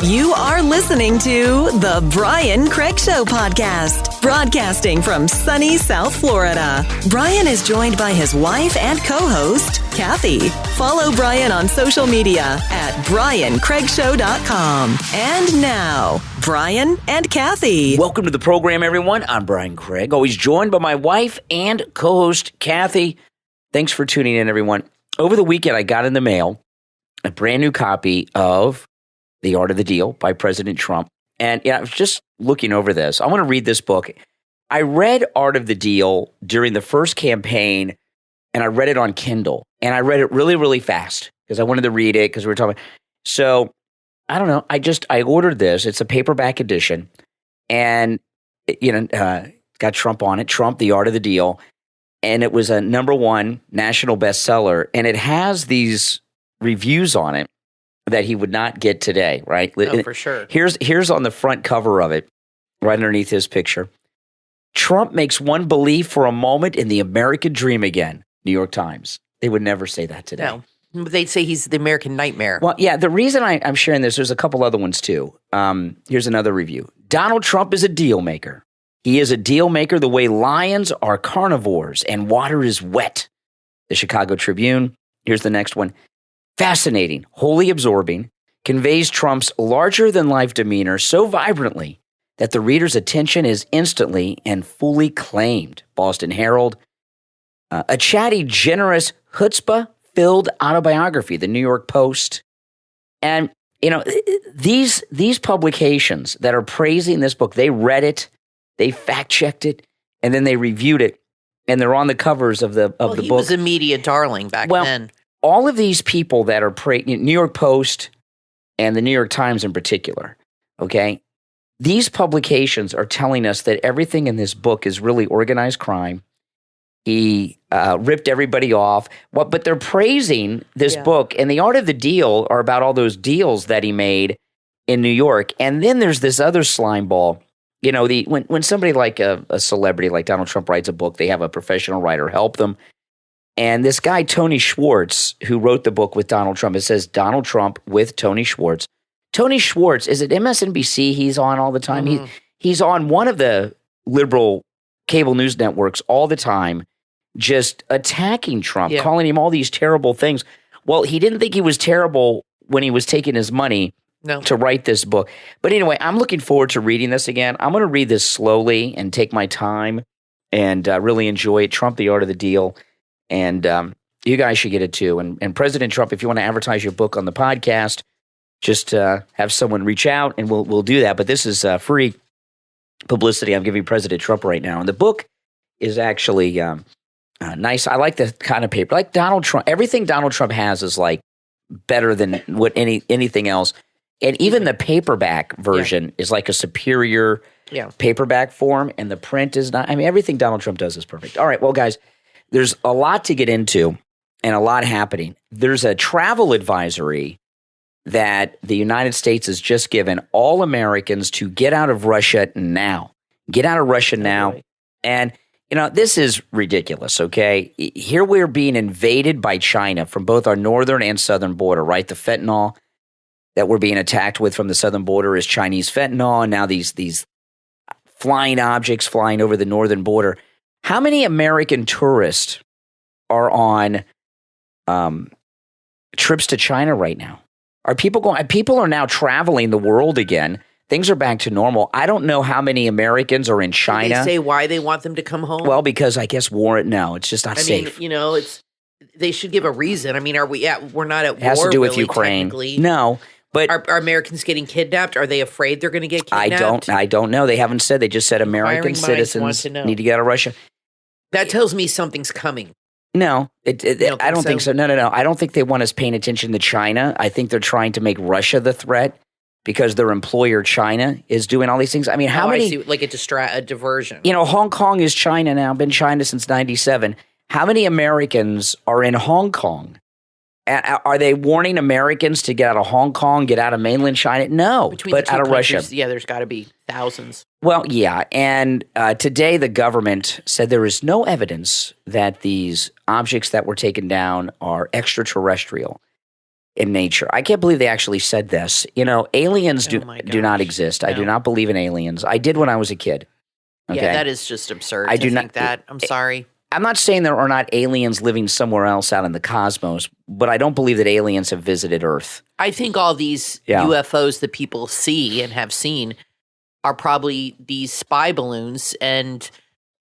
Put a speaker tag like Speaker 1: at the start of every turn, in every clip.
Speaker 1: You are listening to The Brian Craig Show podcast, broadcasting from sunny South Florida. Brian is joined by his wife and co-host, Kathy. Follow Brian on social media at BrianCraigShow.com. And now, Brian and Kathy.
Speaker 2: Welcome to the program, everyone. I'm Brian Craig, always joined by my wife and co-host, Kathy. Thanks for tuning in, everyone. Over the weekend, I got in the mail a brand new copy of The Art of the Deal by President Trump. And I was just looking over this. I want to read this book. I read Art of the Deal during the first campaign, and I read it on Kindle. And I read it really, really fast because I wanted to read it because we were talking. So, I don't know. I ordered this. It's a paperback edition. And, got Trump on it. Trump, The Art of the Deal. And it was a #1 national bestseller. And it has these reviews on it that he would not get today, right?
Speaker 3: Oh, for sure.
Speaker 2: Here's on the front cover of it, right underneath his picture. Trump makes one believe for a moment in the American dream again. New York Times. They would never say that today.
Speaker 3: No. They'd say he's the American nightmare.
Speaker 2: Well, yeah, the reason I'm sharing this, there's a couple other ones too. Here's another review. Donald Trump is a deal maker. He is a deal maker the way lions are carnivores and water is wet. The Chicago Tribune. Here's the next one. Fascinating, wholly absorbing, conveys Trump's larger-than-life demeanor so vibrantly that the reader's attention is instantly and fully claimed. Boston Herald. A chatty, generous, chutzpah-filled autobiography. The New York Post. And, these publications that are praising this book, they read it, they fact-checked it, and then they reviewed it, and they're on the covers of the book.
Speaker 3: He was a media darling back then.
Speaker 2: All of these people that are New York Post and the New York Times in particular, okay, these publications are telling us that everything in this book is really organized crime. He ripped everybody off, but they're praising this book. And The Art of the Deal are about all those deals that he made in New York. And then there's this other slime ball. When somebody like a celebrity like Donald Trump writes a book, they have a professional writer help them. And this guy, Tony Schwartz, who wrote the book with Donald Trump, it says Donald Trump with Tony Schwartz. Tony Schwartz, is it MSNBC he's on all the time? Mm-hmm. He's on one of the liberal cable news networks all the time, just attacking Trump, calling him all these terrible things. Well, he didn't think he was terrible when he was taking his money to write this book. But anyway, I'm looking forward to reading this again. I'm going to read this slowly and take my time and really enjoy it. Trump, The Art of the Deal. And you guys should get it too. And President Trump, if you want to advertise your book on the podcast, just have someone reach out and we'll do that. But this is free publicity I'm giving President Trump right now. And the book is actually nice. I like the kind of paper. Like Donald Trump, everything Donald Trump has is like better than what anything else. And even the paperback version is like a superior paperback form. And the print is not. I mean, everything Donald Trump does is perfect. All right, well, guys. There's a lot to get into and a lot happening. There's a travel advisory that the United States has just given all Americans to get out of Russia now. Get out of Russia now. And, this is ridiculous, okay? Here we're being invaded by China from both our northern and southern border, right? The fentanyl that we're being attacked with from the southern border is Chinese fentanyl. And now these flying objects flying over the northern border. How many American tourists are on trips to China right now? Are people going? People are now traveling the world again. Things are back to normal. I don't know how many Americans are in China.
Speaker 3: Did they say why they want them to come home?
Speaker 2: Well, because I guess war. No, it's just not safe.
Speaker 3: They should give a reason. I mean, are we? We're not at war.
Speaker 2: It has to do with Ukraine. No. But
Speaker 3: are Americans getting kidnapped? Are they afraid they're going to get kidnapped?
Speaker 2: I don't know. They haven't said. They just said American citizens need to get out of Russia.
Speaker 3: That tells me something's coming.
Speaker 2: No, I don't think so. No. I don't think they want us paying attention to China. I think they're trying to make Russia the threat because their employer, China, is doing all these things. I mean, how many?
Speaker 3: I see, like a diversion.
Speaker 2: Hong Kong is China now, been China since 1997. How many Americans are in Hong Kong? Are they warning Americans to get out of Hong Kong, get out of mainland China? No, but out of Russia.
Speaker 3: Yeah, there's got to be thousands.
Speaker 2: Well, yeah. And today the government said there is no evidence that these objects that were taken down are extraterrestrial. in nature. I can't believe they actually said this. Aliens do not exist.
Speaker 3: No.
Speaker 2: I do not believe in aliens. I did when I was a kid. Okay?
Speaker 3: Yeah, that is just absurd
Speaker 2: I
Speaker 3: to
Speaker 2: do
Speaker 3: think
Speaker 2: not,
Speaker 3: that. I'm sorry.
Speaker 2: I'm not saying there are not aliens living somewhere else out in the cosmos, but I don't believe that aliens have visited Earth.
Speaker 3: I think all these UFOs that people see and have seen are probably these spy balloons, and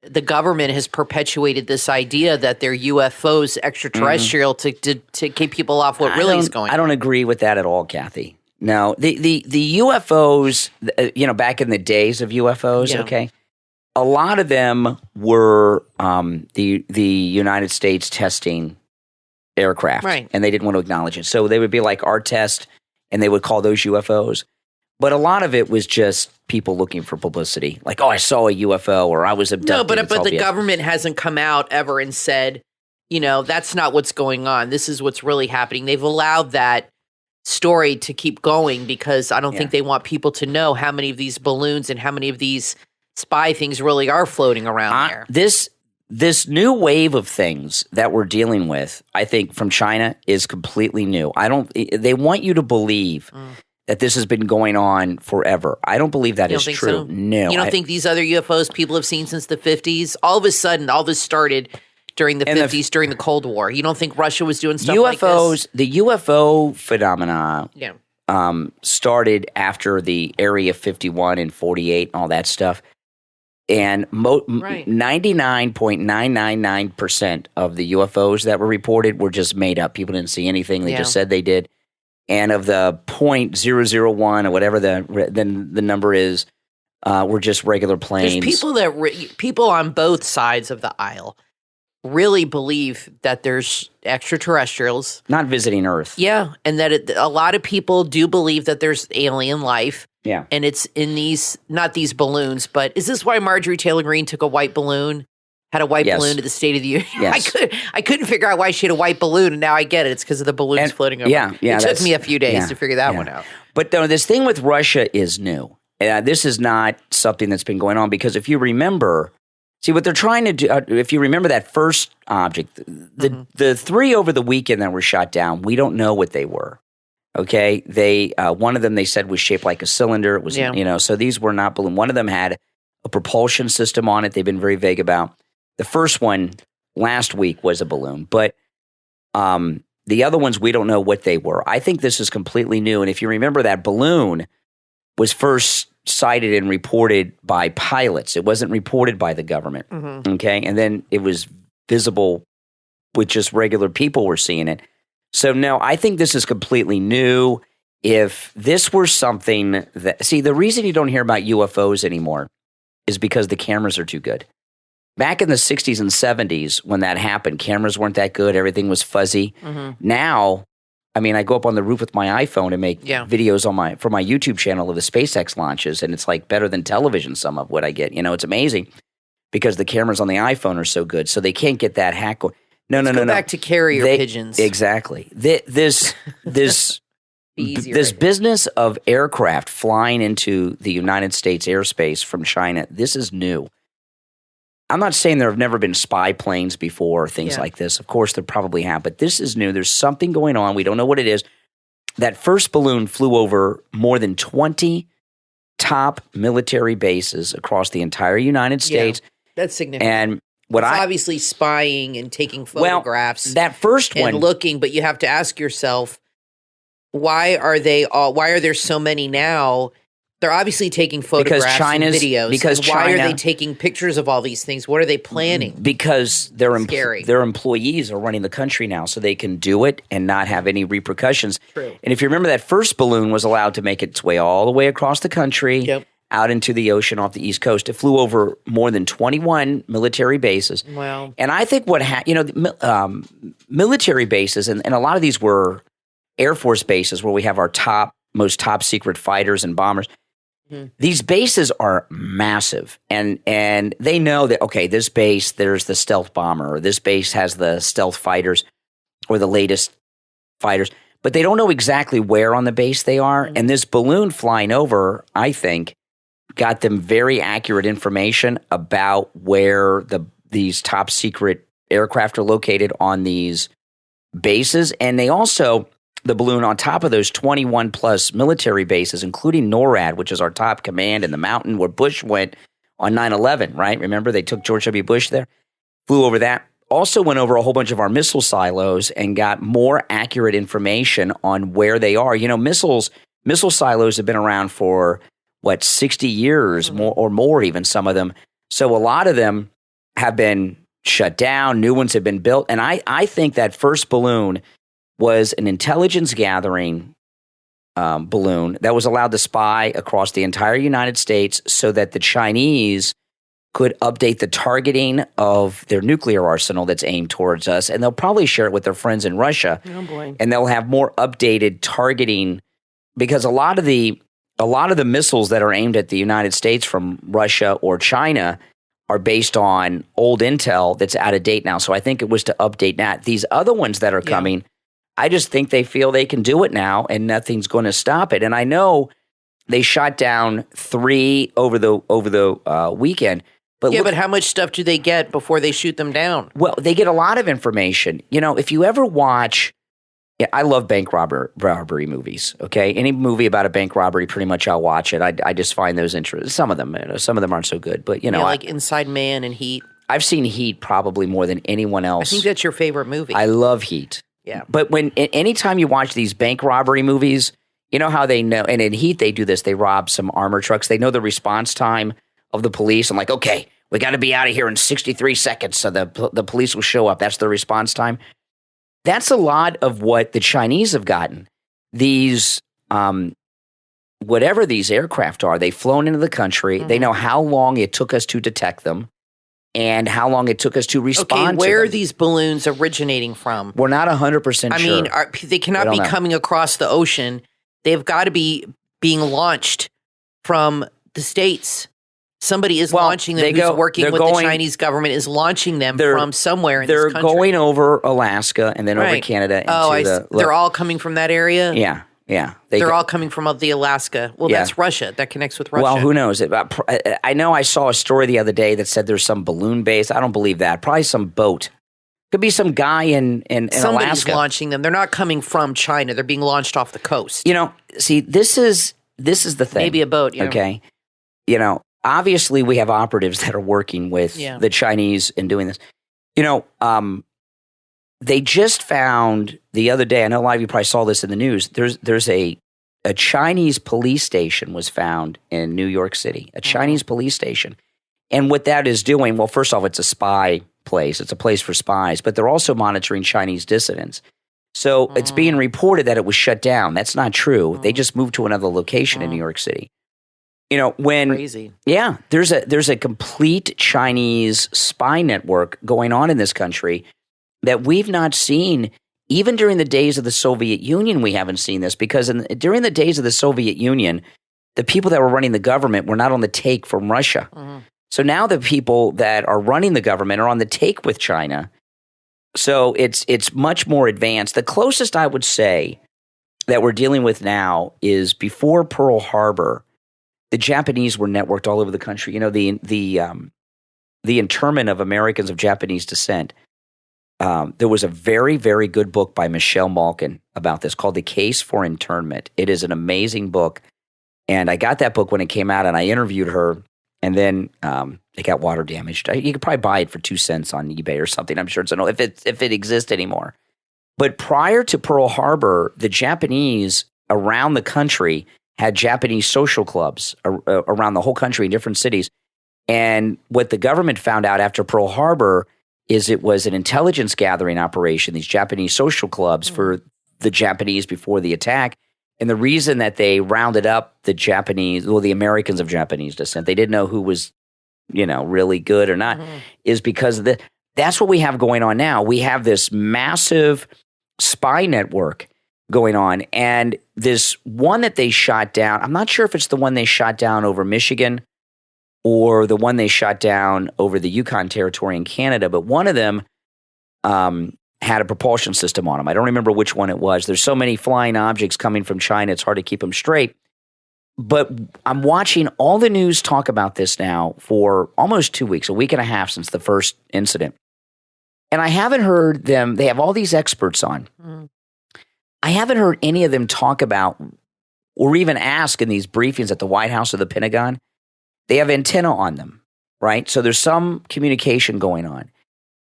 Speaker 3: the government has perpetuated this idea that they're UFOs, extraterrestrial, to keep people off what really is going on.
Speaker 2: I don't agree with that at all, Kathy. No, the UFOs, back in the days of UFOs, okay, a lot of them were the United States testing aircraft,
Speaker 3: right?
Speaker 2: And they didn't want to acknowledge it, so they would be like our test, and they would call those UFOs. But a lot of it was just people looking for publicity, like, I saw a UFO or I was abducted.
Speaker 3: No, but the government hasn't come out ever and said, that's not what's going on. This is what's really happening. They've allowed that story to keep going because I don't think they want people to know how many of these balloons and how many of these spy things really are floating around there.
Speaker 2: This new wave of things that we're dealing with, I think, from China is completely new. They want you to believe that this has been going on forever. I don't believe that is true.
Speaker 3: So?
Speaker 2: No.
Speaker 3: You don't think these other UFOs people have seen since the 50s? All of a sudden, all this started during the 50s, during the Cold War. You don't think Russia was doing stuff like this?
Speaker 2: The UFO phenomena started after the Area 51 and 48 and all that stuff. And 99.999% of the UFOs that were reported were just made up. People didn't see anything. They just said they did. And of the 0.001 or whatever the number is, were just regular planes.
Speaker 3: There's people on both sides of the aisle really believe that there's extraterrestrials
Speaker 2: not visiting Earth.
Speaker 3: Yeah, and that a lot of people do believe that there's alien life.
Speaker 2: Yeah,
Speaker 3: and it's in these, not these balloons, but is this why Marjorie Taylor Greene took a white balloon? Had a white balloon to the State of the Union.
Speaker 2: Yes.
Speaker 3: I couldn't figure out why she had a white balloon, and now I get it. It's because of the balloons floating over.
Speaker 2: Yeah.
Speaker 3: It took me a few days to figure that one out.
Speaker 2: But this thing with Russia is new. This is not something that's been going on because if you remember, what they're trying to do, if you remember that first object, the three over the weekend that were shot down, we don't know what they were. Okay, one of them they said was shaped like a cylinder. It was, so these were not balloon. One of them had a propulsion system on it. They've been very vague about. The first one last week was a balloon, but the other ones, we don't know what they were. I think this is completely new. And if you remember, that balloon was first cited and reported by pilots. It wasn't reported by the government. Okay. And then it was visible with just regular people were seeing it. So no, I think this is completely new. If this were something that, the reason you don't hear about UFOs anymore is because the cameras are too good. Back in the 60s and 70s, when that happened, cameras weren't that good. Everything was fuzzy. Now, I go up on the roof with my iPhone and make videos for my YouTube channel of the SpaceX launches, and it's like better than television, some of what I get. It's amazing because the cameras on the iPhone are so good, so they can't get that hack.
Speaker 3: Let's go back to carrier pigeons.
Speaker 2: Exactly. This business of aircraft flying into the United States airspace from China, this is new. I'm not saying there have never been spy planes before or things like this. Of course, there probably have, but this is new. There's something going on. We don't know what it is. That first balloon flew over more than 20 top military bases across the entire United States.
Speaker 3: That's significant.
Speaker 2: And
Speaker 3: it's obviously spying and taking photographs.
Speaker 2: That first one,
Speaker 3: and looking, but you have to ask yourself, why are there so many now? They're obviously taking photographs and videos. Why are they taking pictures of all these things? What are they planning?
Speaker 2: Because their employees are running the country now, so they can do it and not have any repercussions.
Speaker 3: True.
Speaker 2: And if you remember, that first balloon was allowed to make its way all the way across the country, out into the ocean off the East Coast. It flew over more than 21 military bases.
Speaker 3: Wow.
Speaker 2: And I think military bases, and a lot of these were Air Force bases where we have our most top secret fighters and bombers. These bases are massive, and they know that, okay, this base, there's the stealth bomber, or this base has the stealth fighters or the latest fighters, but they don't know exactly where on the base they are. And this balloon flying over, I think, got them very accurate information about where these top secret aircraft are located on these bases. And they also, the balloon on top of those 21 plus military bases, including NORAD, which is our top command in the mountain where Bush went on 9/11, right? Remember, they took George W. Bush there, flew over that. Also went over a whole bunch of our missile silos and got more accurate information on where they are. You know, missile silos have been around for, 60 years, more even, some of them. So a lot of them have been shut down. New ones have been built. And I think that first balloon was an intelligence gathering balloon that was allowed to spy across the entire United States so that the Chinese could update the targeting of their nuclear arsenal that's aimed towards us. And they'll probably share it with their friends in Russia.
Speaker 3: Oh, boy.
Speaker 2: And they'll have more updated targeting, because a lot of the missiles that are aimed at the United States from Russia or China are based on old intel that's out of date now. So I think it was to update that. These other ones that are coming, I just think they feel they can do it now and nothing's going to stop it. And I know they shot down 3 over the weekend. But
Speaker 3: but how much stuff do they get before they shoot them down?
Speaker 2: Well, they get a lot of information. You know, if you ever watch, I love bank robbery movies, okay? Any movie about a bank robbery, pretty much I'll watch it. I just find those interesting. Some of them aren't so good, but
Speaker 3: like Inside Man and Heat.
Speaker 2: I've seen Heat probably more than anyone else.
Speaker 3: I think that's your favorite movie.
Speaker 2: I love Heat.
Speaker 3: Yeah.
Speaker 2: But anytime you watch these bank robbery movies, you know how they know, and in Heat they do this, they rob some armor trucks. They know the response time of the police. I'm like, okay, we got to be out of here in 63 seconds so the police will show up. That's the response time. That's a lot of what the Chinese have gotten. These, whatever these aircraft are, they've flown into the country. Mm-hmm. They know how long it took us to detect them and how long it took us to respond to them.
Speaker 3: Where are these balloons originating from?
Speaker 2: We're not 100% sure.
Speaker 3: I mean, they cannot be coming across the ocean. They've got to be being launched from the States. Somebody is launching them who's working with the Chinese government is launching them from somewhere in this country.
Speaker 2: They're going over Alaska and then over Canada.
Speaker 3: They're all coming from that area?
Speaker 2: Yeah.
Speaker 3: They're all coming from the Alaska. Well, that's Russia. That connects with Russia.
Speaker 2: Well, who knows? I know I saw a story the other day that said there's some balloon base. I don't believe that. Probably some boat. Could be some guy in
Speaker 3: Somebody's
Speaker 2: Alaska.
Speaker 3: Launching them. They're not coming from China. They're being launched off the coast.
Speaker 2: You know, see, this is the thing.
Speaker 3: Maybe a boat,
Speaker 2: Okay. You know, obviously we have operatives that are working with the Chinese in doing this. You know, they just found the other day, I know a lot of you probably saw this in the news, there's a Chinese police station was found in New York City, a Chinese police station. And what that is doing, well, first off, it's a spy place. It's a place for spies, but they're also monitoring Chinese dissidents. So it's being reported that it was shut down. That's not true. They just moved to another location in New York City. You know,
Speaker 3: Crazy.
Speaker 2: There's a complete Chinese spy network going on in this country that we've not seen. Even during the days of the Soviet Union, we haven't seen this, because during the days of the Soviet Union, the people that were running the government were not on the take from Russia. So now the people that are running the government are on the take with China. So it's much more advanced. The closest I would say that we're dealing with now is before Pearl Harbor. The Japanese were networked all over the country. You know, the internment of Americans of Japanese descent. There was a very, very good book by Michelle Malkin about this called The Case for Internment. It is an amazing book. And I got that book when it came out, and I interviewed her, and then it got water damaged. You could probably buy it for 2 cents on eBay or something. I'm sure if it exists anymore. But prior to Pearl Harbor, the Japanese around the country had Japanese social clubs around the whole country in different cities. And what the government found out after Pearl Harbor is it was an intelligence gathering operation, these Japanese social clubs for the Japanese before the attack. And the reason that they rounded up the Americans of Japanese descent, they didn't know who was, really good or not, is because that's what we have going on now. We have this massive spy network going on. And this one that they shot down, I'm not sure if it's the one they shot down over Michigan or the one they shot down over the Yukon Territory in Canada, but one of them had a propulsion system on them. I don't remember which one it was. There's so many flying objects coming from China, it's hard to keep them straight. But I'm watching all the news talk about this now for almost 2 weeks, a week and a half since the first incident. And I haven't heard them, they have all these experts on. I haven't heard any of them talk about or even ask in these briefings at the White House or the Pentagon. They have antenna on them, right? So there's some communication going on.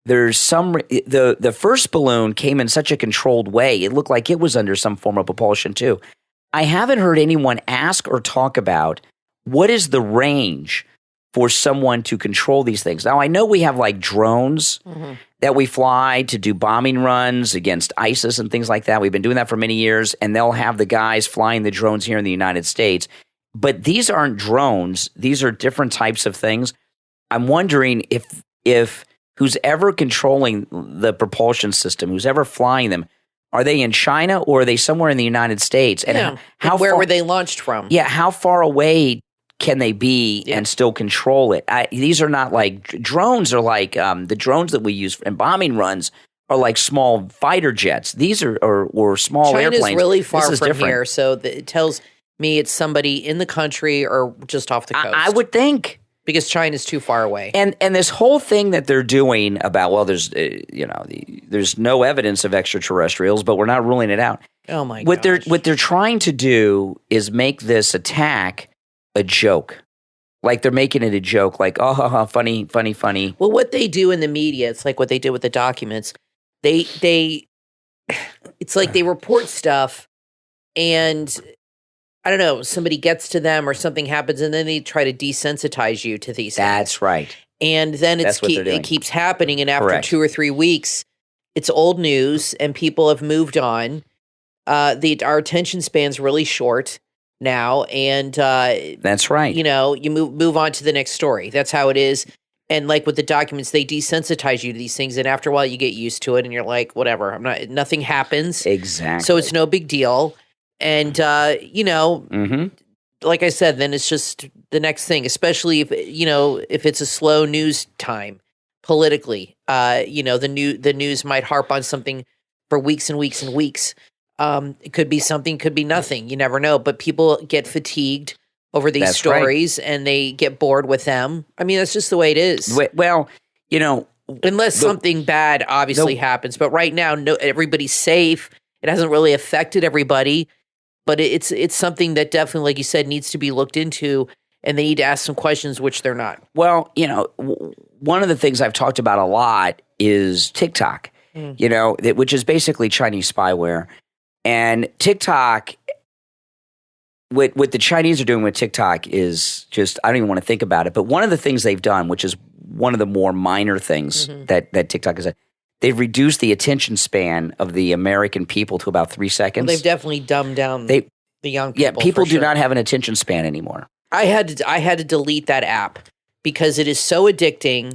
Speaker 2: There's some the first balloon came in such a controlled way. It looked like it was under some form of propulsion too. I haven't heard anyone ask or talk about what is the range for someone to control these things. Now, I know we have like drones that we fly to do bombing runs against ISIS and things like that. We've been doing that for many years, and they'll have the guys flying the drones here in the United States. But these aren't drones. These are different types of things. I'm wondering if who's ever controlling the propulsion system, who's ever flying them, are they in China or are they somewhere in the United States? And
Speaker 3: where were they launched from?
Speaker 2: Yeah, how far away can they be and still control it? These are not like drones are like the drones that we use in bombing runs are like small fighter jets. These are or small airplanes.
Speaker 3: China's really far from here, so it tells me it's somebody in the country or just off the coast.
Speaker 2: I would think.
Speaker 3: Because China's too far away.
Speaker 2: And this whole thing that they're doing about, well, there's there's no evidence of extraterrestrials, but we're not ruling it out.
Speaker 3: Oh my gosh.
Speaker 2: What they're trying to do is make this attack a joke. Like they're making it a joke, like, oh, funny.
Speaker 3: Well, what they do in the media, it's like what they did with the documents. It's like they report stuff and I don't know, somebody gets to them or something happens and then they try to desensitize you to these things.
Speaker 2: That's right.
Speaker 3: And then it keeps happening. And after 2 or 3 weeks, it's old news and people have moved on. Our attention span's really short now. And
Speaker 2: that's right.
Speaker 3: You know, you move on to the next story. That's how it is. And like with the documents, they desensitize you to these things. And after a while, you get used to it and you're like, whatever, nothing happens.
Speaker 2: Exactly.
Speaker 3: So it's no big deal. And, like I said, then it's just the next thing, especially if it's a slow news time politically, the news might harp on something for weeks and weeks and weeks. It could be something, could be nothing. You never know. But people get fatigued over these stories and they get bored with them. I mean, that's just the way it is.
Speaker 2: Well,
Speaker 3: unless something bad obviously happens. But right now, everybody's safe. It hasn't really affected everybody. But it's something that definitely, like you said, needs to be looked into, and they need to ask some questions, which they're not.
Speaker 2: Well, one of the things I've talked about a lot is TikTok, which is basically Chinese spyware. And TikTok, what the Chinese are doing with TikTok is just, I don't even want to think about it. But one of the things they've done, which is one of the more minor things that TikTok has done, they've reduced the attention span of the American people to about 3 seconds.
Speaker 3: Well, they've definitely dumbed down the young people.
Speaker 2: Yeah, people do not have an attention span anymore.
Speaker 3: I had to delete that app because it is so addicting,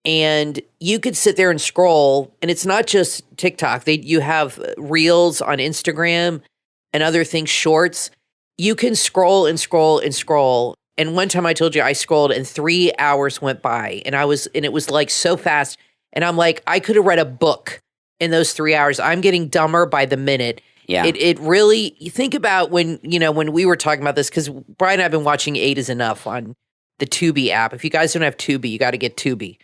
Speaker 3: and you could sit there and scroll. And it's not just TikTok. You have Reels on Instagram and other things, Shorts. You can scroll and scroll and scroll. And one time I told you I scrolled and 3 hours went by, and it was like so fast. And I'm like, I could have read a book in those 3 hours. I'm getting dumber by the minute.
Speaker 2: Yeah.
Speaker 3: It really, you think about when we were talking about this, because Brian and I have been watching 8 is Enough on the Tubi app. If you guys don't have Tubi, you got to get Tubi.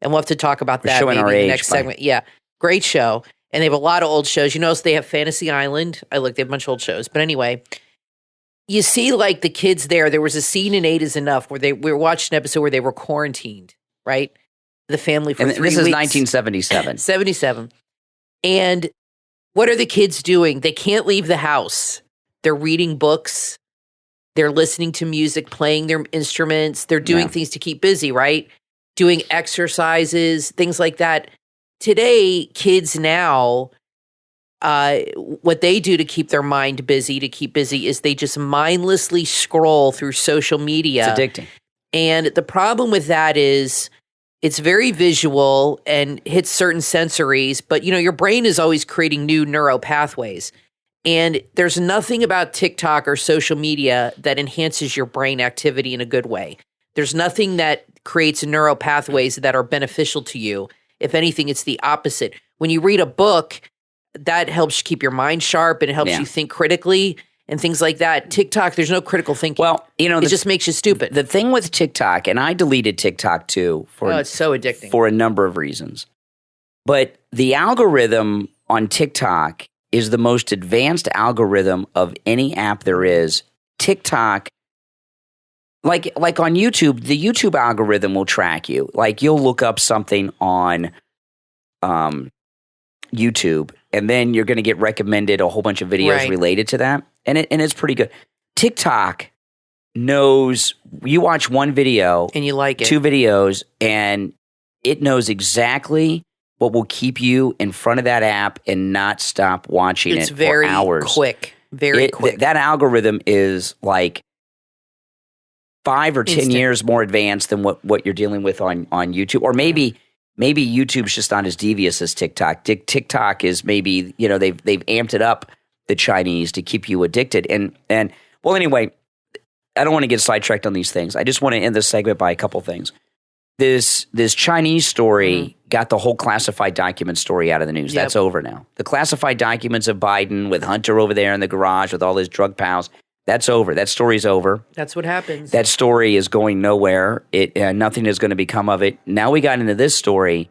Speaker 3: And we'll have to talk about that maybe in the next segment. Yeah, great show. And they have a lot of old shows. You notice they have Fantasy Island. They have a bunch of old shows. But anyway, you see like the kids there. There was a scene in 8 is Enough where we were watching an episode where they were quarantined, right? The family for 3 weeks.
Speaker 2: This is 1977.
Speaker 3: 77. And what are the kids doing? They can't leave the house. They're reading books. They're listening to music, playing their instruments. They're doing things to keep busy, right? Doing exercises, things like that. Today, kids now, what they do to keep their mind busy, is they just mindlessly scroll through social media.
Speaker 2: It's addicting.
Speaker 3: And the problem with that is it's very visual and hits certain sensories, but your brain is always creating new neural pathways. And there's nothing about TikTok or social media that enhances your brain activity in a good way. There's nothing that creates neural pathways that are beneficial to you. If anything, it's the opposite. When you read a book, that helps keep your mind sharp and it helps you think critically and things like that. TikTok, there's no critical thinking.
Speaker 2: Well,
Speaker 3: it just makes you stupid.
Speaker 2: The thing with TikTok, and I deleted TikTok too
Speaker 3: it's so addicting
Speaker 2: for a number of reasons. But the algorithm on TikTok is the most advanced algorithm of any app there is. TikTok, like on YouTube, the YouTube algorithm will track you. Like you'll look up something on YouTube, and then you're going to get recommended a whole bunch of videos related to that, and it's pretty good. TikTok knows you watch one video
Speaker 3: and you like it,
Speaker 2: 2 videos, and it knows exactly what will keep you in front of that app and not stop watching it for hours.
Speaker 3: It's very quick.
Speaker 2: That algorithm is like 5 or 10 years more advanced than what you're dealing with on YouTube, or maybe YouTube's just not as devious as TikTok. TikTok is maybe, they've amped it up, the Chinese, to keep you addicted. And well, anyway, I don't want to get sidetracked on these things. I just want to end this segment by a couple things. This Chinese story got the whole classified document story out of the news. Yep. That's over now. The classified documents of Biden with Hunter over there in the garage with all his drug pals, that's over. That story's over.
Speaker 3: That's what happens.
Speaker 2: That story is going nowhere. Nothing is going to become of it. Now we got into this story,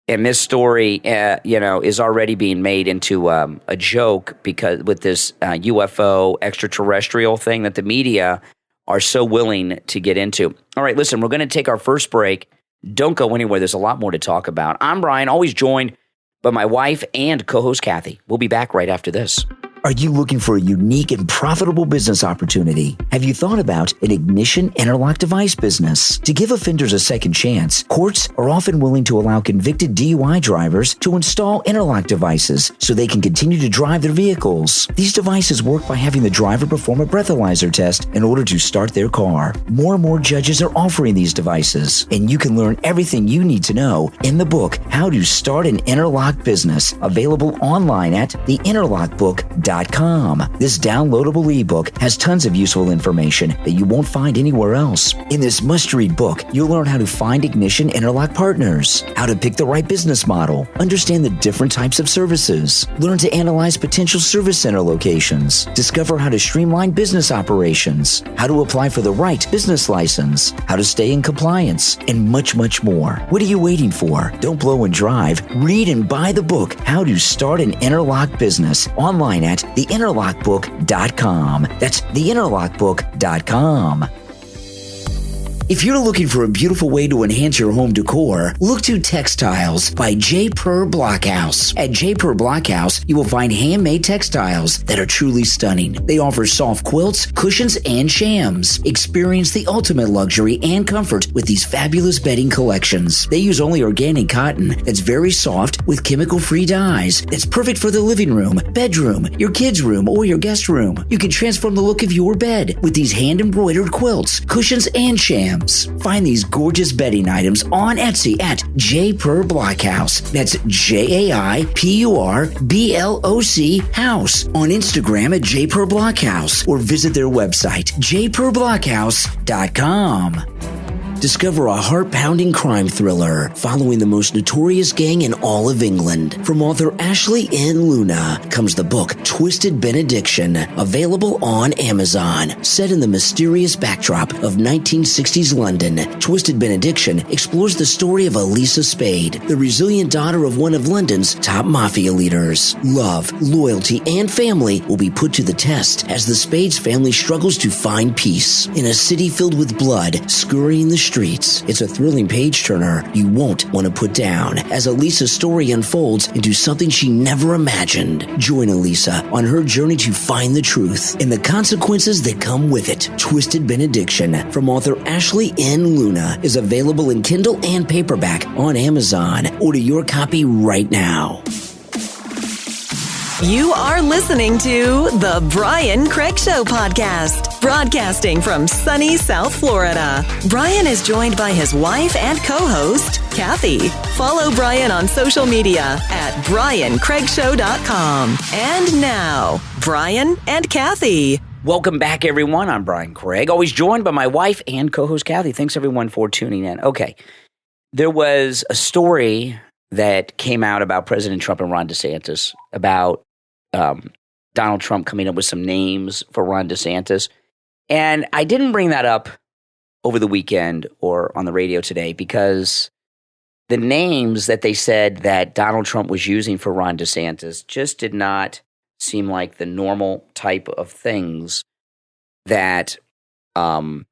Speaker 2: and this story, is already being made into a joke because with this UFO extraterrestrial thing that the media are so willing to get into. All right, listen, we're going to take our first break. Don't go anywhere. There's a lot more to talk about. I'm Brian, always joined by my wife and co-host Kathy. We'll be back right after this.
Speaker 4: Are you looking for a unique and profitable business opportunity? Have you thought about an ignition interlock device business? To give offenders a second chance, courts are often willing to allow convicted DUI drivers to install interlock devices so they can continue to drive their vehicles. These devices work by having the driver perform a breathalyzer test in order to start their car. More and more judges are offering these devices, and you can learn everything you need to know in the book, How to Start an Interlock Business, available online at theinterlockbook.com. This downloadable ebook has tons of useful information that you won't find anywhere else. In this must-read book, you'll learn how to find ignition interlock partners, how to pick the right business model, understand the different types of services, learn to analyze potential service center locations, discover how to streamline business operations, how to apply for the right business license, how to stay in compliance, and much, much more. What are you waiting for? Don't blow and drive. Read and buy the book, How to Start an Interlock Business, online at theinterlockbook.com. That's theinterlockbook.com. If you're looking for a beautiful way to enhance your home decor, look to Textiles by J. Purr Blockhouse. At J. Purr Blockhouse, you will find handmade textiles that are truly stunning. They offer soft quilts, cushions, and shams. Experience the ultimate luxury and comfort with these fabulous bedding collections. They use only organic cotton that's very soft with chemical-free dyes. That's perfect for the living room, bedroom, your kids' room, or your guest room. You can transform the look of your bed with these hand-embroidered quilts, cushions, and shams. Find these gorgeous bedding items on Etsy at J. Purr Blockhouse. That's JAIPURBLOC House. On Instagram at J. Purr Blockhouse, or visit their website, jpurrblockhouse.com. Discover a heart-pounding crime thriller following the most notorious gang in all of England. From author Ashley N. Luna comes the book Twisted Benediction, available on Amazon. Set in the mysterious backdrop of 1960s London, Twisted Benediction explores the story of Elisa Spade, the resilient daughter of one of London's top mafia leaders. Love, loyalty, and family will be put to the test as the Spades family struggles to find peace in a city filled with blood scurrying the streets. It's a thrilling page-turner you won't want to put down as Elisa's story unfolds into something she never imagined. Join Elisa on her journey to find the truth and the consequences that come with it. Twisted Benediction from author Ashley N. Luna is available in Kindle and paperback on Amazon. Order your copy right now.
Speaker 1: You are listening to The Brian Craig Show podcast, broadcasting from sunny South Florida. Brian is joined by his wife and co-host, Kathy. Follow Brian on social media at briancraigshow.com. And now, Brian and Kathy.
Speaker 2: Welcome back, everyone. I'm Brian Craig, always joined by my wife and co-host, Kathy. Thanks, everyone, for tuning in. Okay, there was a story that came out about President Trump and Ron DeSantis, about Donald Trump coming up with some names for Ron DeSantis. And I didn't bring that up over the weekend or on the radio today because the names that they said that Donald Trump was using for Ron DeSantis just did not seem like the normal type of things that Trump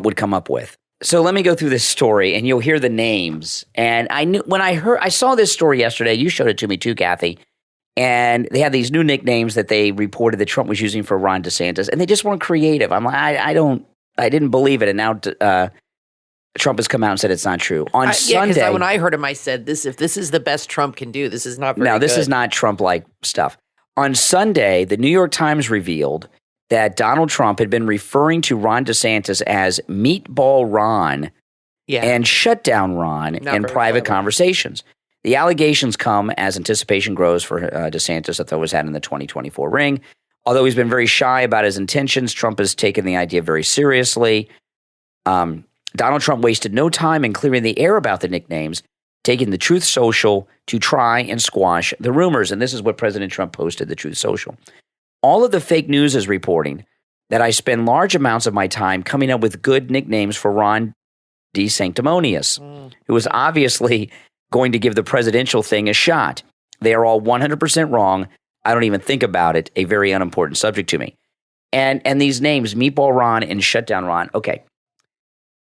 Speaker 2: would come up with. So let me go through this story, and you'll hear the names. And I knew when I saw this story yesterday. You showed it to me too, Kathy. And they had these new nicknames that they reported that Trump was using for Ron DeSantis, and they just weren't creative. I'm like, I didn't believe it, and now Trump has come out and said it's not true. On Sunday,
Speaker 3: because when I heard him, I said, if this is the best Trump can do, this is not very good.
Speaker 2: This is not Trump-like stuff. On Sunday, the New York Times revealed that Donald Trump had been referring to Ron DeSantis as Meatball Ron and Shutdown Ron in private conversations. The allegations come as anticipation grows for DeSantis that was had in the 2024 ring. Although he's been very shy about his intentions, Trump has taken the idea very seriously. Donald Trump wasted no time in clearing the air about the nicknames, taking the Truth Social to try and squash the rumors. And this is what President Trump posted, the Truth Social. All of the fake news is reporting that I spend large amounts of my time coming up with good nicknames for Ron D. Sanctimonious, who is obviously going to give the presidential thing a shot. They are all 100% wrong. I don't even think about it, a very unimportant subject to me. And these names, Meatball Ron and Shutdown Ron, okay.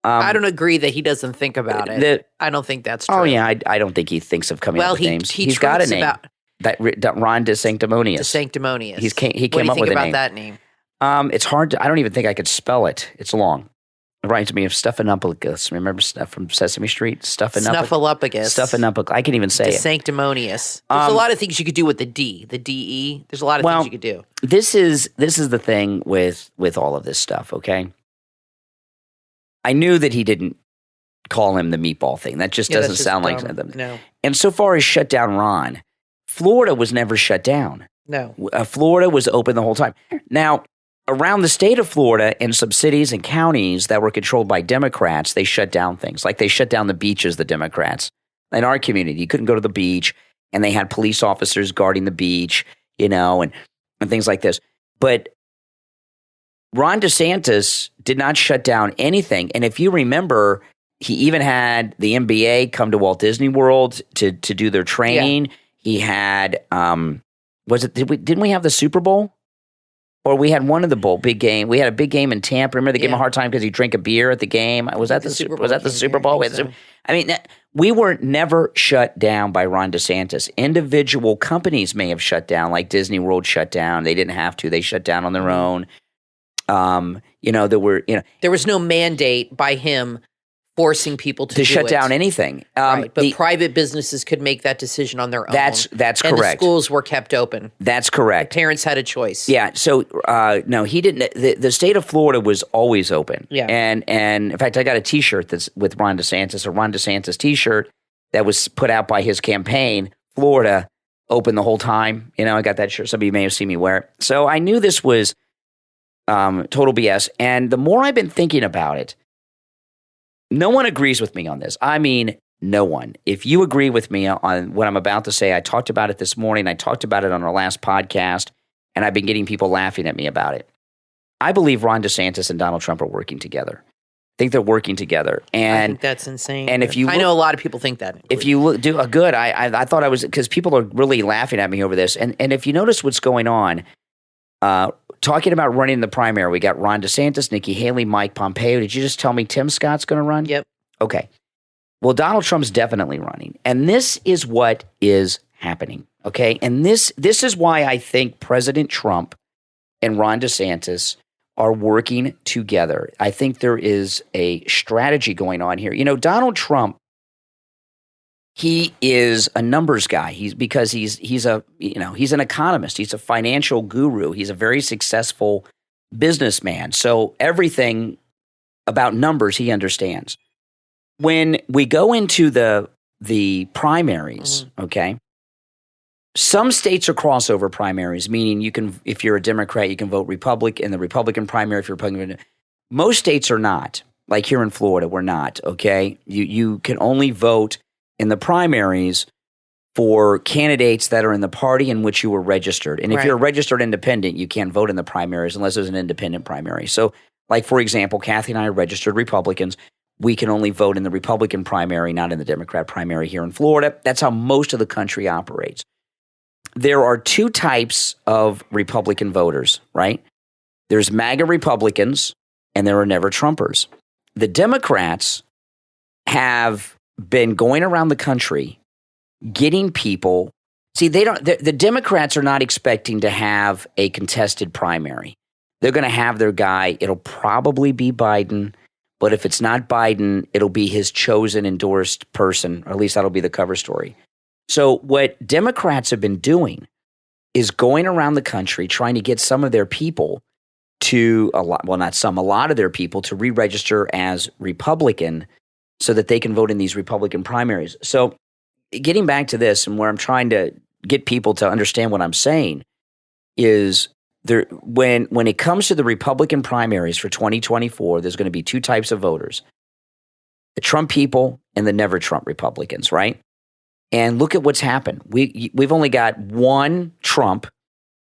Speaker 3: I don't agree that he doesn't think about it. I don't think that's true.
Speaker 2: Oh, yeah, I don't think he thinks of coming up with names. He's got a name. That Ron DeSanctimonious.
Speaker 3: DeSanctimonious.
Speaker 2: He came up with a name.
Speaker 3: What do you think about that name?
Speaker 2: It's hard to, I don't even think I could spell it. It's long. It reminds me of Stuffinuppagus. Remember stuff from Sesame Street?
Speaker 3: Snuffleupagus.
Speaker 2: Stuffinuppagus. I can't even say it.
Speaker 3: DeSanctimonious. There's a lot of things you could do with the D. The D-E. There's a lot of things you could do.
Speaker 2: This is the thing with all of this stuff, okay? I knew that he didn't call him the meatball thing. That just doesn't sound like something.
Speaker 3: No.
Speaker 2: And so far as shut down Ron, Florida was never shut down.
Speaker 3: No.
Speaker 2: Florida was open the whole time. Now, around the state of Florida and some cities and counties that were controlled by Democrats, they shut down things. Like they shut down the beaches, the Democrats. In our community, you couldn't go to the beach, and they had police officers guarding the beach, and things like this. But Ron DeSantis did not shut down anything. And if you remember, he even had the NBA come to Walt Disney World to do their training. Yeah. He had, didn't we have the Super Bowl? Or we had one of the big game. We had a big game in Tampa. Remember, they gave him a hard time because he drank a beer at the game. Was that the Super Bowl? I mean, we were never shut down by Ron DeSantis. Individual companies may have shut down, like Disney World shut down. They didn't have to. They shut down on their own. There
Speaker 3: was no mandate by him forcing people to
Speaker 2: shut down anything.
Speaker 3: Right, but private businesses could make that decision on their own.
Speaker 2: That's correct.
Speaker 3: And the schools were kept open.
Speaker 2: That's correct.
Speaker 3: The parents had a choice.
Speaker 2: Yeah. So no, he didn't. The state of Florida was always open.
Speaker 3: Yeah.
Speaker 2: And in fact, I got a T-shirt that's with Ron DeSantis, a Ron DeSantis T-shirt that was put out by his campaign. Florida open the whole time. I got that shirt. Somebody may have seen me wear it. So I knew this was total BS. And the more I've been thinking about it, no one agrees with me on this. I mean, no one. If you agree with me on what I'm about to say, I talked about it this morning. I talked about it on our last podcast, and I've been getting people laughing at me about it. I believe Ron DeSantis and Donald Trump are working together. I think they're working together. And
Speaker 3: I think that's insane.
Speaker 2: And if you
Speaker 3: I know a lot of people think that.
Speaker 2: If you do a good, I thought I was, because people are really laughing at me over this. And if you notice what's going on, talking about running the primary, we got Ron DeSantis, Nikki Haley, Mike Pompeo. Did you just tell me Tim Scott's going to run?
Speaker 3: Yep.
Speaker 2: Okay. Well, Donald Trump's definitely running. And this is what is happening. Okay. And this is why I think President Trump and Ron DeSantis are working together. I think there is a strategy going on here. Donald Trump, he is a numbers guy. He's an economist. He's a financial guru. He's a very successful businessman. So everything about numbers he understands. When we go into the primaries, okay, some states are crossover primaries, meaning you can, if you're a Democrat, you can vote Republican in the Republican primary. If you're Republican, most states are not. Like here in Florida, we're not. Okay, you can only vote in the primaries for candidates that are in the party in which you were registered. And if you're a registered independent, you can't vote in the primaries unless there's an independent primary. So, like, for example, Kathy and I are registered Republicans. we can only vote in the Republican primary, not in the Democrat primary here in Florida. That's how most of the country operates. There are two types of Republican voters, right? There's MAGA Republicans and there are Never Trumpers. The Democrats have been going around the country getting people. See, the Democrats are not expecting to have a contested primary. They're going to have their guy. It'll probably be Biden. But if it's not Biden, it'll be his chosen endorsed person, or at least that'll be the cover story. So what Democrats have been doing is going around the country trying to get some of their people a lot of their people to re-register as Republican so that they can vote in these Republican primaries. So getting back to this and where I'm trying to get people to understand what I'm saying is when it comes to the Republican primaries for 2024, there's going to be two types of voters: the Trump people and the Never Trump Republicans, right? And look at what's happened. We've only got one Trump,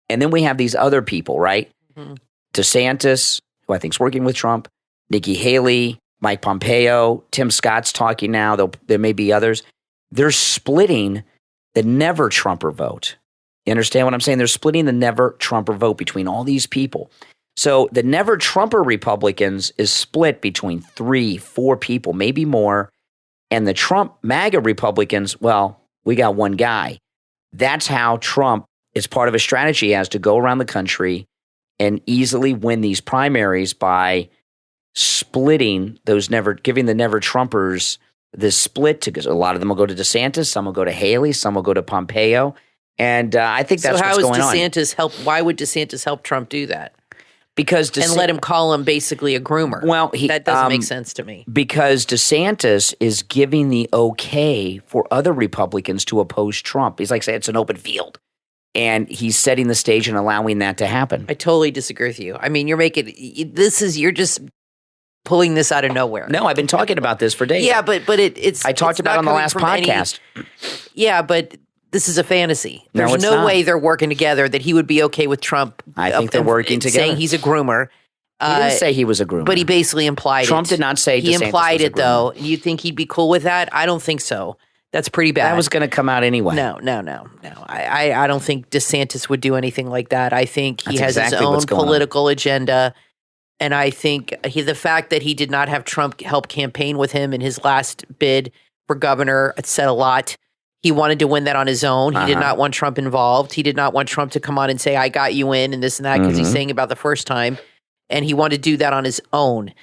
Speaker 2: and then we have these other people, right? Mm-hmm. DeSantis, who I think is working with Trump, Nikki Haley, Mike Pompeo, Tim Scott's talking now. There may be others. They're splitting the Never Trumper vote. You understand what I'm saying? They're splitting the Never Trumper vote between all these people. So the Never Trumper Republicans is split between 3-4 people, maybe more. And the Trump MAGA Republicans, well, we got one guy. That's how Trump is part of a strategy he has to go around the country and easily win these primaries by splitting giving the Never Trumpers this split, because a lot of them will go to DeSantis, some will go to Haley, some will go to Pompeo. And I think that's what's going on.
Speaker 3: So how is DeSantis why would DeSantis help Trump do that?
Speaker 2: Because
Speaker 3: and let him call him basically a groomer.
Speaker 2: Well,
Speaker 3: that doesn't make sense to me.
Speaker 2: Because DeSantis is giving the okay for other Republicans to oppose Trump. He's like saying it's an open field. And he's setting the stage and allowing that to happen.
Speaker 3: I totally disagree with you. I mean, you're just pulling this out of nowhere.
Speaker 2: No, I've been talking about this for days.
Speaker 3: Yeah, but it's
Speaker 2: I talked about it on the last podcast.
Speaker 3: Yeah, but this is a fantasy.
Speaker 2: No,
Speaker 3: There's no way they're working together that he would be okay with Trump.
Speaker 2: I think they're working together.
Speaker 3: Saying he's a groomer.
Speaker 2: He didn't say he was a groomer.
Speaker 3: But he basically implied it.
Speaker 2: Trump did not say
Speaker 3: he
Speaker 2: DeSantis
Speaker 3: implied
Speaker 2: was a
Speaker 3: it, though. You think he'd be cool with that? I don't think so. That's pretty bad.
Speaker 2: That was going to come out anyway.
Speaker 3: No. I don't think DeSantis would do anything like that. I think he has his own political agenda. And I think the fact that he did not have Trump help campaign with him in his last bid for governor said a lot. He wanted to win that on his own. He did not want Trump involved. He did not want Trump to come on and say, I got you in and this and that, because he's saying about the first time. And he wanted to do that on his own.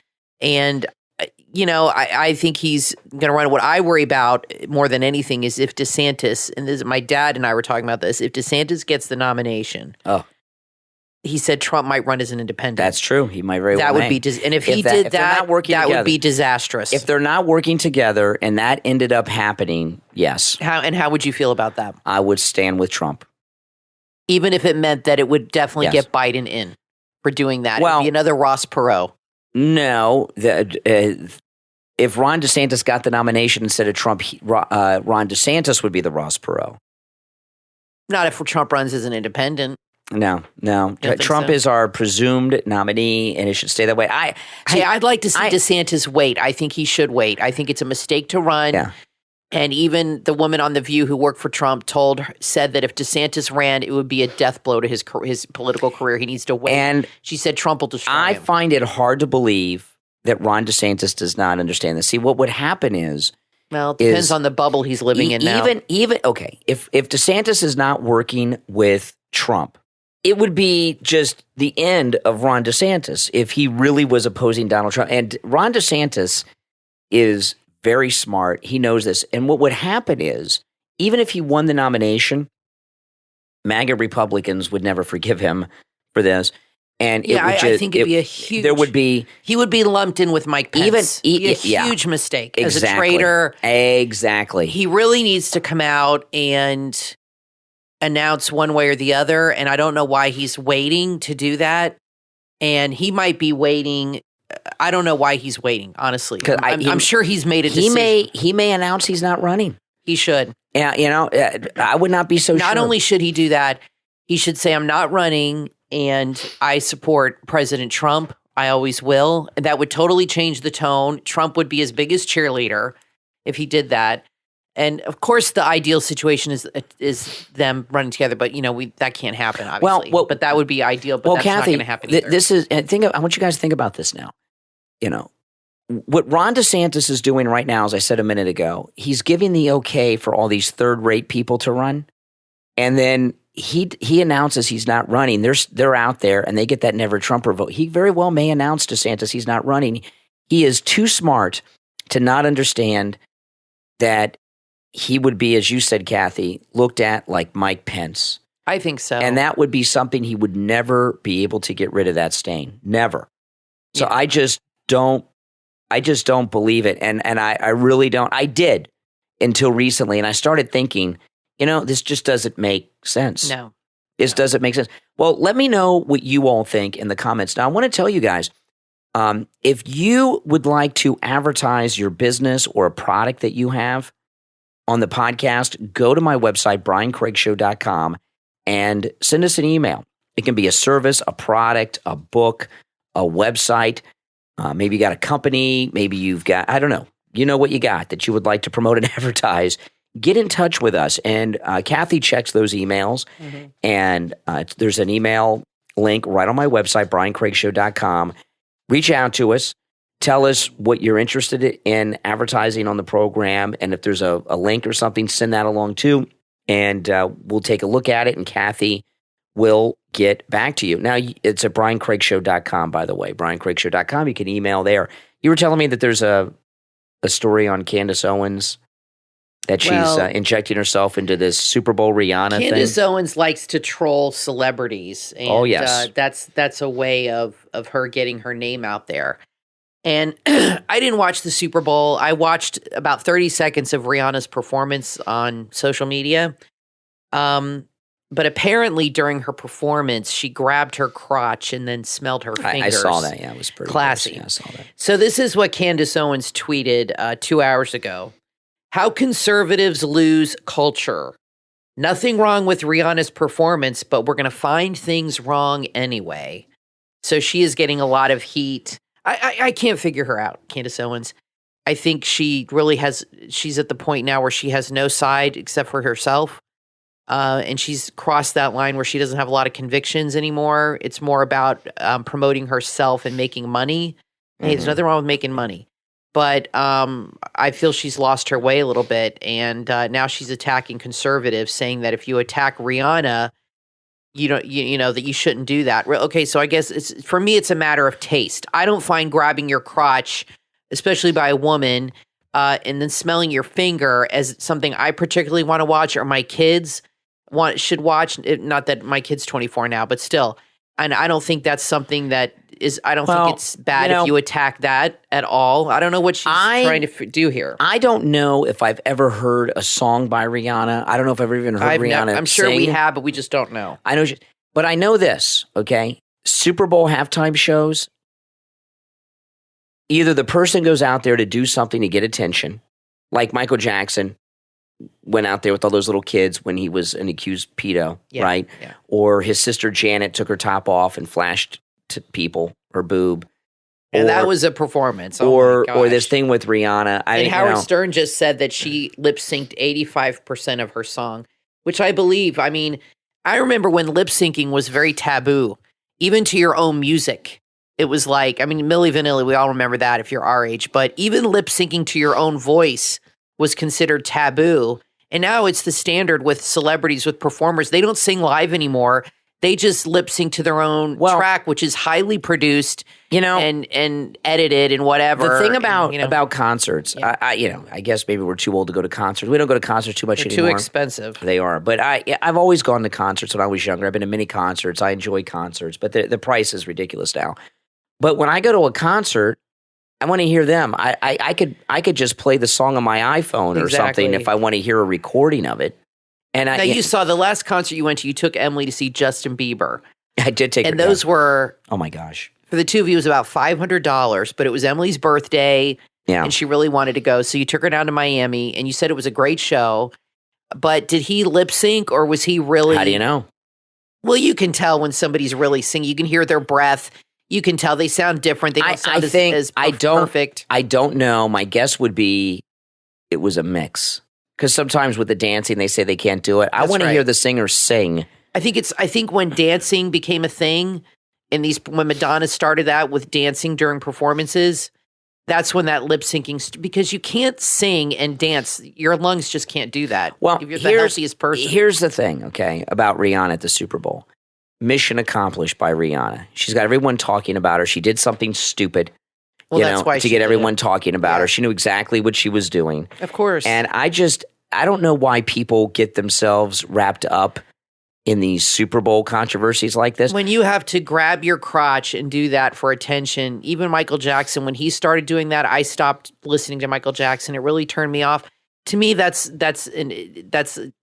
Speaker 3: And, I think he's going to run. What I worry about more than anything is if DeSantis, and this, my dad and I were talking about this, if DeSantis gets the nomination, he said Trump might run as an independent.
Speaker 2: That's true. He might very well.
Speaker 3: That would be, and if he did that, that would be disastrous.
Speaker 2: If they're not working together and that ended up happening, yes.
Speaker 3: How would you feel about that?
Speaker 2: I would stand with Trump.
Speaker 3: Even if it meant that it would definitely get Biden in for doing that. Well, it'd be another Ross Perot.
Speaker 2: No. If Ron DeSantis got the nomination instead of Trump, Ron DeSantis would be the Ross Perot.
Speaker 3: Not if Trump runs as an independent.
Speaker 2: No. Trump is our presumed nominee, and it should stay that way.
Speaker 3: I'd like to see DeSantis wait. I think he should wait. I think it's a mistake to run. Yeah. And even the woman on The View who worked for Trump said that if DeSantis ran, it would be a death blow to his political career. He needs to wait. And she said Trump will destroy him.
Speaker 2: I find it hard to believe that Ron DeSantis does not understand this. See, what would happen is...
Speaker 3: Well, it depends on the bubble he's living in now.
Speaker 2: Okay, if DeSantis is not working with Trump, it would be just the end of Ron DeSantis if he really was opposing Donald Trump. And Ron DeSantis is very smart. He knows this. And what would happen is, even if he won the nomination, MAGA Republicans would never forgive him for this. And
Speaker 3: I think it'd be a huge...
Speaker 2: There would be...
Speaker 3: He would be lumped in with Mike Pence. A huge mistake. As a traitor.
Speaker 2: Exactly.
Speaker 3: He really needs to come out and announce one way or the other. And I don't know why he's waiting to do that. And he might be waiting... I don't know why he's waiting, honestly. I'm sure he's made a decision.
Speaker 2: He may announce he's not running.
Speaker 3: He should.
Speaker 2: Yeah, I would not be so sure.
Speaker 3: Not only should he do that, he should say, I'm not running and I support President Trump I always will. And that would totally change the tone. Trump would be his biggest cheerleader if he did that. And of course, the ideal situation is them running together, but that can't happen, obviously. Well, but that would be ideal. But that's
Speaker 2: Kathy,
Speaker 3: not going to happen either.
Speaker 2: I want you guys to think about this now. What Ron DeSantis is doing right now, as I said a minute ago, he's giving the okay for all these third-rate people to run, and then he announces he's not running. They're out there, and they get that never Trumper vote. He very well may announce DeSantis he's not running. He is too smart to not understand that he would be, as you said, Kathy, looked at like Mike Pence.
Speaker 3: I think so.
Speaker 2: And that would be something he would never be able to get rid of that stain. Never. So I just don't believe it. And I really don't. I did until recently. And I started thinking, this just doesn't make sense.
Speaker 3: No.
Speaker 2: This doesn't make sense. Well, let me know what you all think in the comments. Now, I want to tell you guys, if you would like to advertise your business or a product that you have on the podcast, go to my website, briancraigshow.com, and send us an email. It can be a service, a product, a book, a website. Maybe you got a company. Maybe you've got, I don't know. You know what you got that you would like to promote and advertise. Get in touch with us. And Kathy checks those emails. Mm-hmm. And there's an email link right on my website, briancraigshow.com. Reach out to us. Tell us what you're interested in advertising on the program. And if there's a link or something, send that along too. And we'll take a look at it. And Kathy will get back to you. Now, it's at briancraigshow.com, by the way. briancraigshow.com. You can email there. You were telling me that there's a story on Candace Owens that she's injecting herself into this Super Bowl Rihanna thing.
Speaker 3: Candace Owens likes to troll celebrities. And,
Speaker 2: yes.
Speaker 3: That's a way of her getting her name out there. And I didn't watch the Super Bowl. I watched about 30 seconds of Rihanna's performance on social media. But apparently during her performance, she grabbed her crotch and then smelled her fingers.
Speaker 2: I saw that. Yeah, it was pretty
Speaker 3: classy.
Speaker 2: Yeah, I saw that.
Speaker 3: So this is what Candace Owens tweeted 2 hours ago. How conservatives lose culture. Nothing wrong with Rihanna's performance, but we're going to find things wrong anyway. So she is getting a lot of heat. I can't figure her out, Candace Owens. I think she really she's at the point now where she has no side except for herself. And she's crossed that line where she doesn't have a lot of convictions anymore. It's more about promoting herself and making money. Hey, there's nothing wrong with making money. But I feel she's lost her way a little bit. And now she's attacking conservatives, saying that if you attack Rihanna, you know that you shouldn't do that. Okay, so I guess for me, it's a matter of taste. I don't find grabbing your crotch, especially by a woman, and then smelling your finger as something I particularly want to watch or my kids should watch. Not that my kid's 24 now, but still. And I don't think that's something that is, I don't think it's bad if you attack that at all. I don't know what she's trying to do here.
Speaker 2: I don't know if I've ever heard a song by Rihanna. I don't know if I've ever even heard Rihanna
Speaker 3: I'm sure
Speaker 2: sing.
Speaker 3: we have, but we just don't know.
Speaker 2: I know, but I know this, okay? Super Bowl halftime shows, either the person goes out there to do something to get attention, like Michael Jackson went out there with all those little kids when he was an accused pedo, right?
Speaker 3: Yeah.
Speaker 2: Or his sister Janet took her top off and flashed to people, her boob.
Speaker 3: And that was a performance.
Speaker 2: Or this thing with Rihanna.
Speaker 3: And Howard Stern just said that she lip-synced 85% of her song, which I believe. I mean, I remember when lip-syncing was very taboo, even to your own music. It was like, I mean, Milli Vanilli, we all remember that if you're our age, but even lip-syncing to your own voice was considered taboo. And now it's the standard with celebrities, with performers. They don't sing live anymore. They just lip sync to their own track, which is highly produced, and edited and whatever.
Speaker 2: The thing about concerts, I guess maybe we're too old to go to concerts. We don't go to concerts too much anymore.
Speaker 3: Too expensive.
Speaker 2: They are. But I've always gone to concerts when I was younger. I've been to many concerts. I enjoy concerts, but the price is ridiculous now. But when I go to a concert, I want to hear them. I could just play the song on my iPhone or something if I want to hear a recording of it. And
Speaker 3: now you saw the last concert you went to. You took Emily to see Justin Bieber.
Speaker 2: I did take her.
Speaker 3: And those were,
Speaker 2: oh my gosh,
Speaker 3: for the two of you, it was about $500. But it was Emily's birthday, and she really wanted to go. So you took her down to Miami, and you said it was a great show. But did he lip sync, or was he really?
Speaker 2: How do you know?
Speaker 3: Well, you can tell when somebody's really singing. You can hear their breath. You can tell they sound different. They don't sound as perfect.
Speaker 2: I don't know. My guess would be it was a mix. Because sometimes with the dancing, they say they can't do it. I want to hear the singer sing.
Speaker 3: I think when dancing became a thing, and when Madonna started that with dancing during performances, that's when that lip syncing, because you can't sing and dance. Your lungs just can't do that.
Speaker 2: Well,
Speaker 3: if you're the healthiest person.
Speaker 2: Here's the thing, okay, about Rihanna at the Super Bowl. Mission accomplished by Rihanna. She's got everyone talking about her. She did something stupid,
Speaker 3: that's why
Speaker 2: to get everyone talking about her. She knew exactly what she was doing.
Speaker 3: Of course.
Speaker 2: And I don't know why people get themselves wrapped up in these Super Bowl controversies like this.
Speaker 3: When you have to grab your crotch and do that for attention, even Michael Jackson, when he started doing that, I stopped listening to Michael Jackson. It really turned me off. To me, that's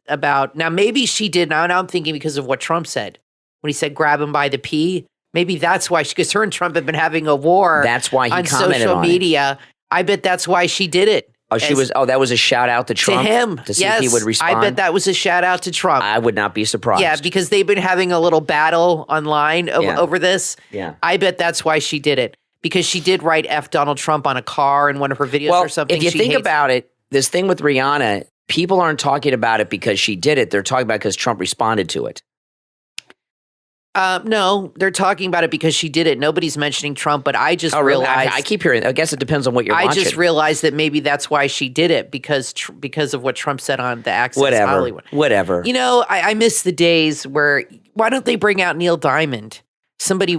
Speaker 3: about, now maybe she did, now I'm thinking because of what Trump said. When he said grab him by the pee, maybe that's why, because her and Trump have been having a war.
Speaker 2: That's why he
Speaker 3: on
Speaker 2: commented
Speaker 3: social
Speaker 2: on
Speaker 3: media. I bet that's why she did it.
Speaker 2: Oh, that was a shout out to Trump?
Speaker 3: To him.
Speaker 2: To see if he would respond?
Speaker 3: I bet that was a shout out to Trump.
Speaker 2: I would not be surprised.
Speaker 3: Yeah, because they've been having a little battle online over this.
Speaker 2: Yeah.
Speaker 3: I bet that's why she did it. Because she did write F Donald Trump on a car in one of her videos or something.
Speaker 2: If you think about it, this thing with Rihanna, people aren't talking about it because she did it. They're talking about it because Trump responded to it.
Speaker 3: No, they're talking about it because she did it. Nobody's mentioning Trump, but I just realized.
Speaker 2: I keep hearing. I guess it depends on what you're watching.
Speaker 3: I just realized that maybe that's why she did it because of what Trump said on the Access Hollywood.
Speaker 2: Whatever.
Speaker 3: You know, I miss the days where why don't they bring out Neil Diamond?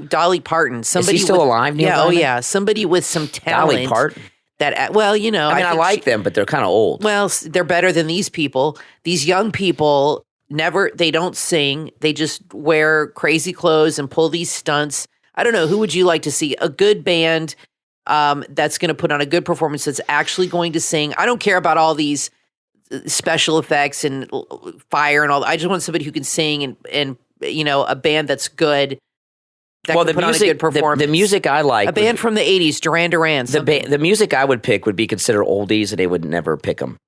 Speaker 3: Dolly Parton. Somebody
Speaker 2: is he still alive? Neil Diamond?
Speaker 3: Oh yeah, somebody with some talent.
Speaker 2: Dolly Parton.
Speaker 3: I
Speaker 2: like them, but they're kind of old.
Speaker 3: Well, they're better than these people. These young people. They don't sing. They just wear crazy clothes and pull these stunts. I don't know. Who would you like to see? A good band that's going to put on a good performance that's actually going to sing. I don't care about all these special effects and fire and all. I just want somebody who can sing and a band that's good. That can put on a good performance.
Speaker 2: The music I like.
Speaker 3: A band from the 80s, Duran Duran.
Speaker 2: The music I would pick would be considered oldies, and they would never pick them.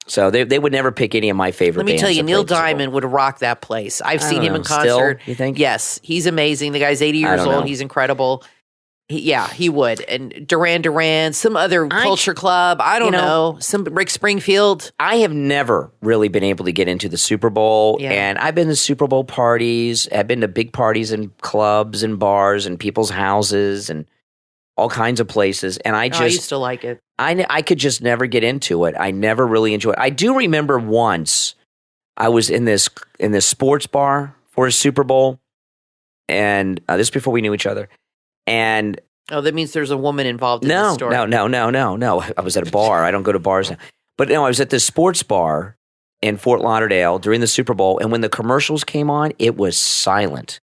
Speaker 2: So they would never pick any of my favorite bands.
Speaker 3: Let me tell you, Neil Diamond would rock that place. I've seen him in concert.
Speaker 2: Still, you think?
Speaker 3: Yes, he's amazing. The guy's 80 years old. He's incredible. He would. And Duran Duran, some other culture club. I don't know. Some Rick Springfield.
Speaker 2: I have never really been able to get into the Super Bowl. Yeah. And I've been to Super Bowl parties. I've been to big parties in clubs and bars and people's houses and all kinds of places. And I
Speaker 3: used to like it.
Speaker 2: I could just never get into it. I never really enjoyed it. I do remember once I was in this sports bar for a Super Bowl, and this before we knew each other. And
Speaker 3: that means there's a woman involved in this story.
Speaker 2: No. I was at a bar. I don't go to bars now. But no, I was at this sports bar in Fort Lauderdale during the Super Bowl, and when the commercials came on, it was silent.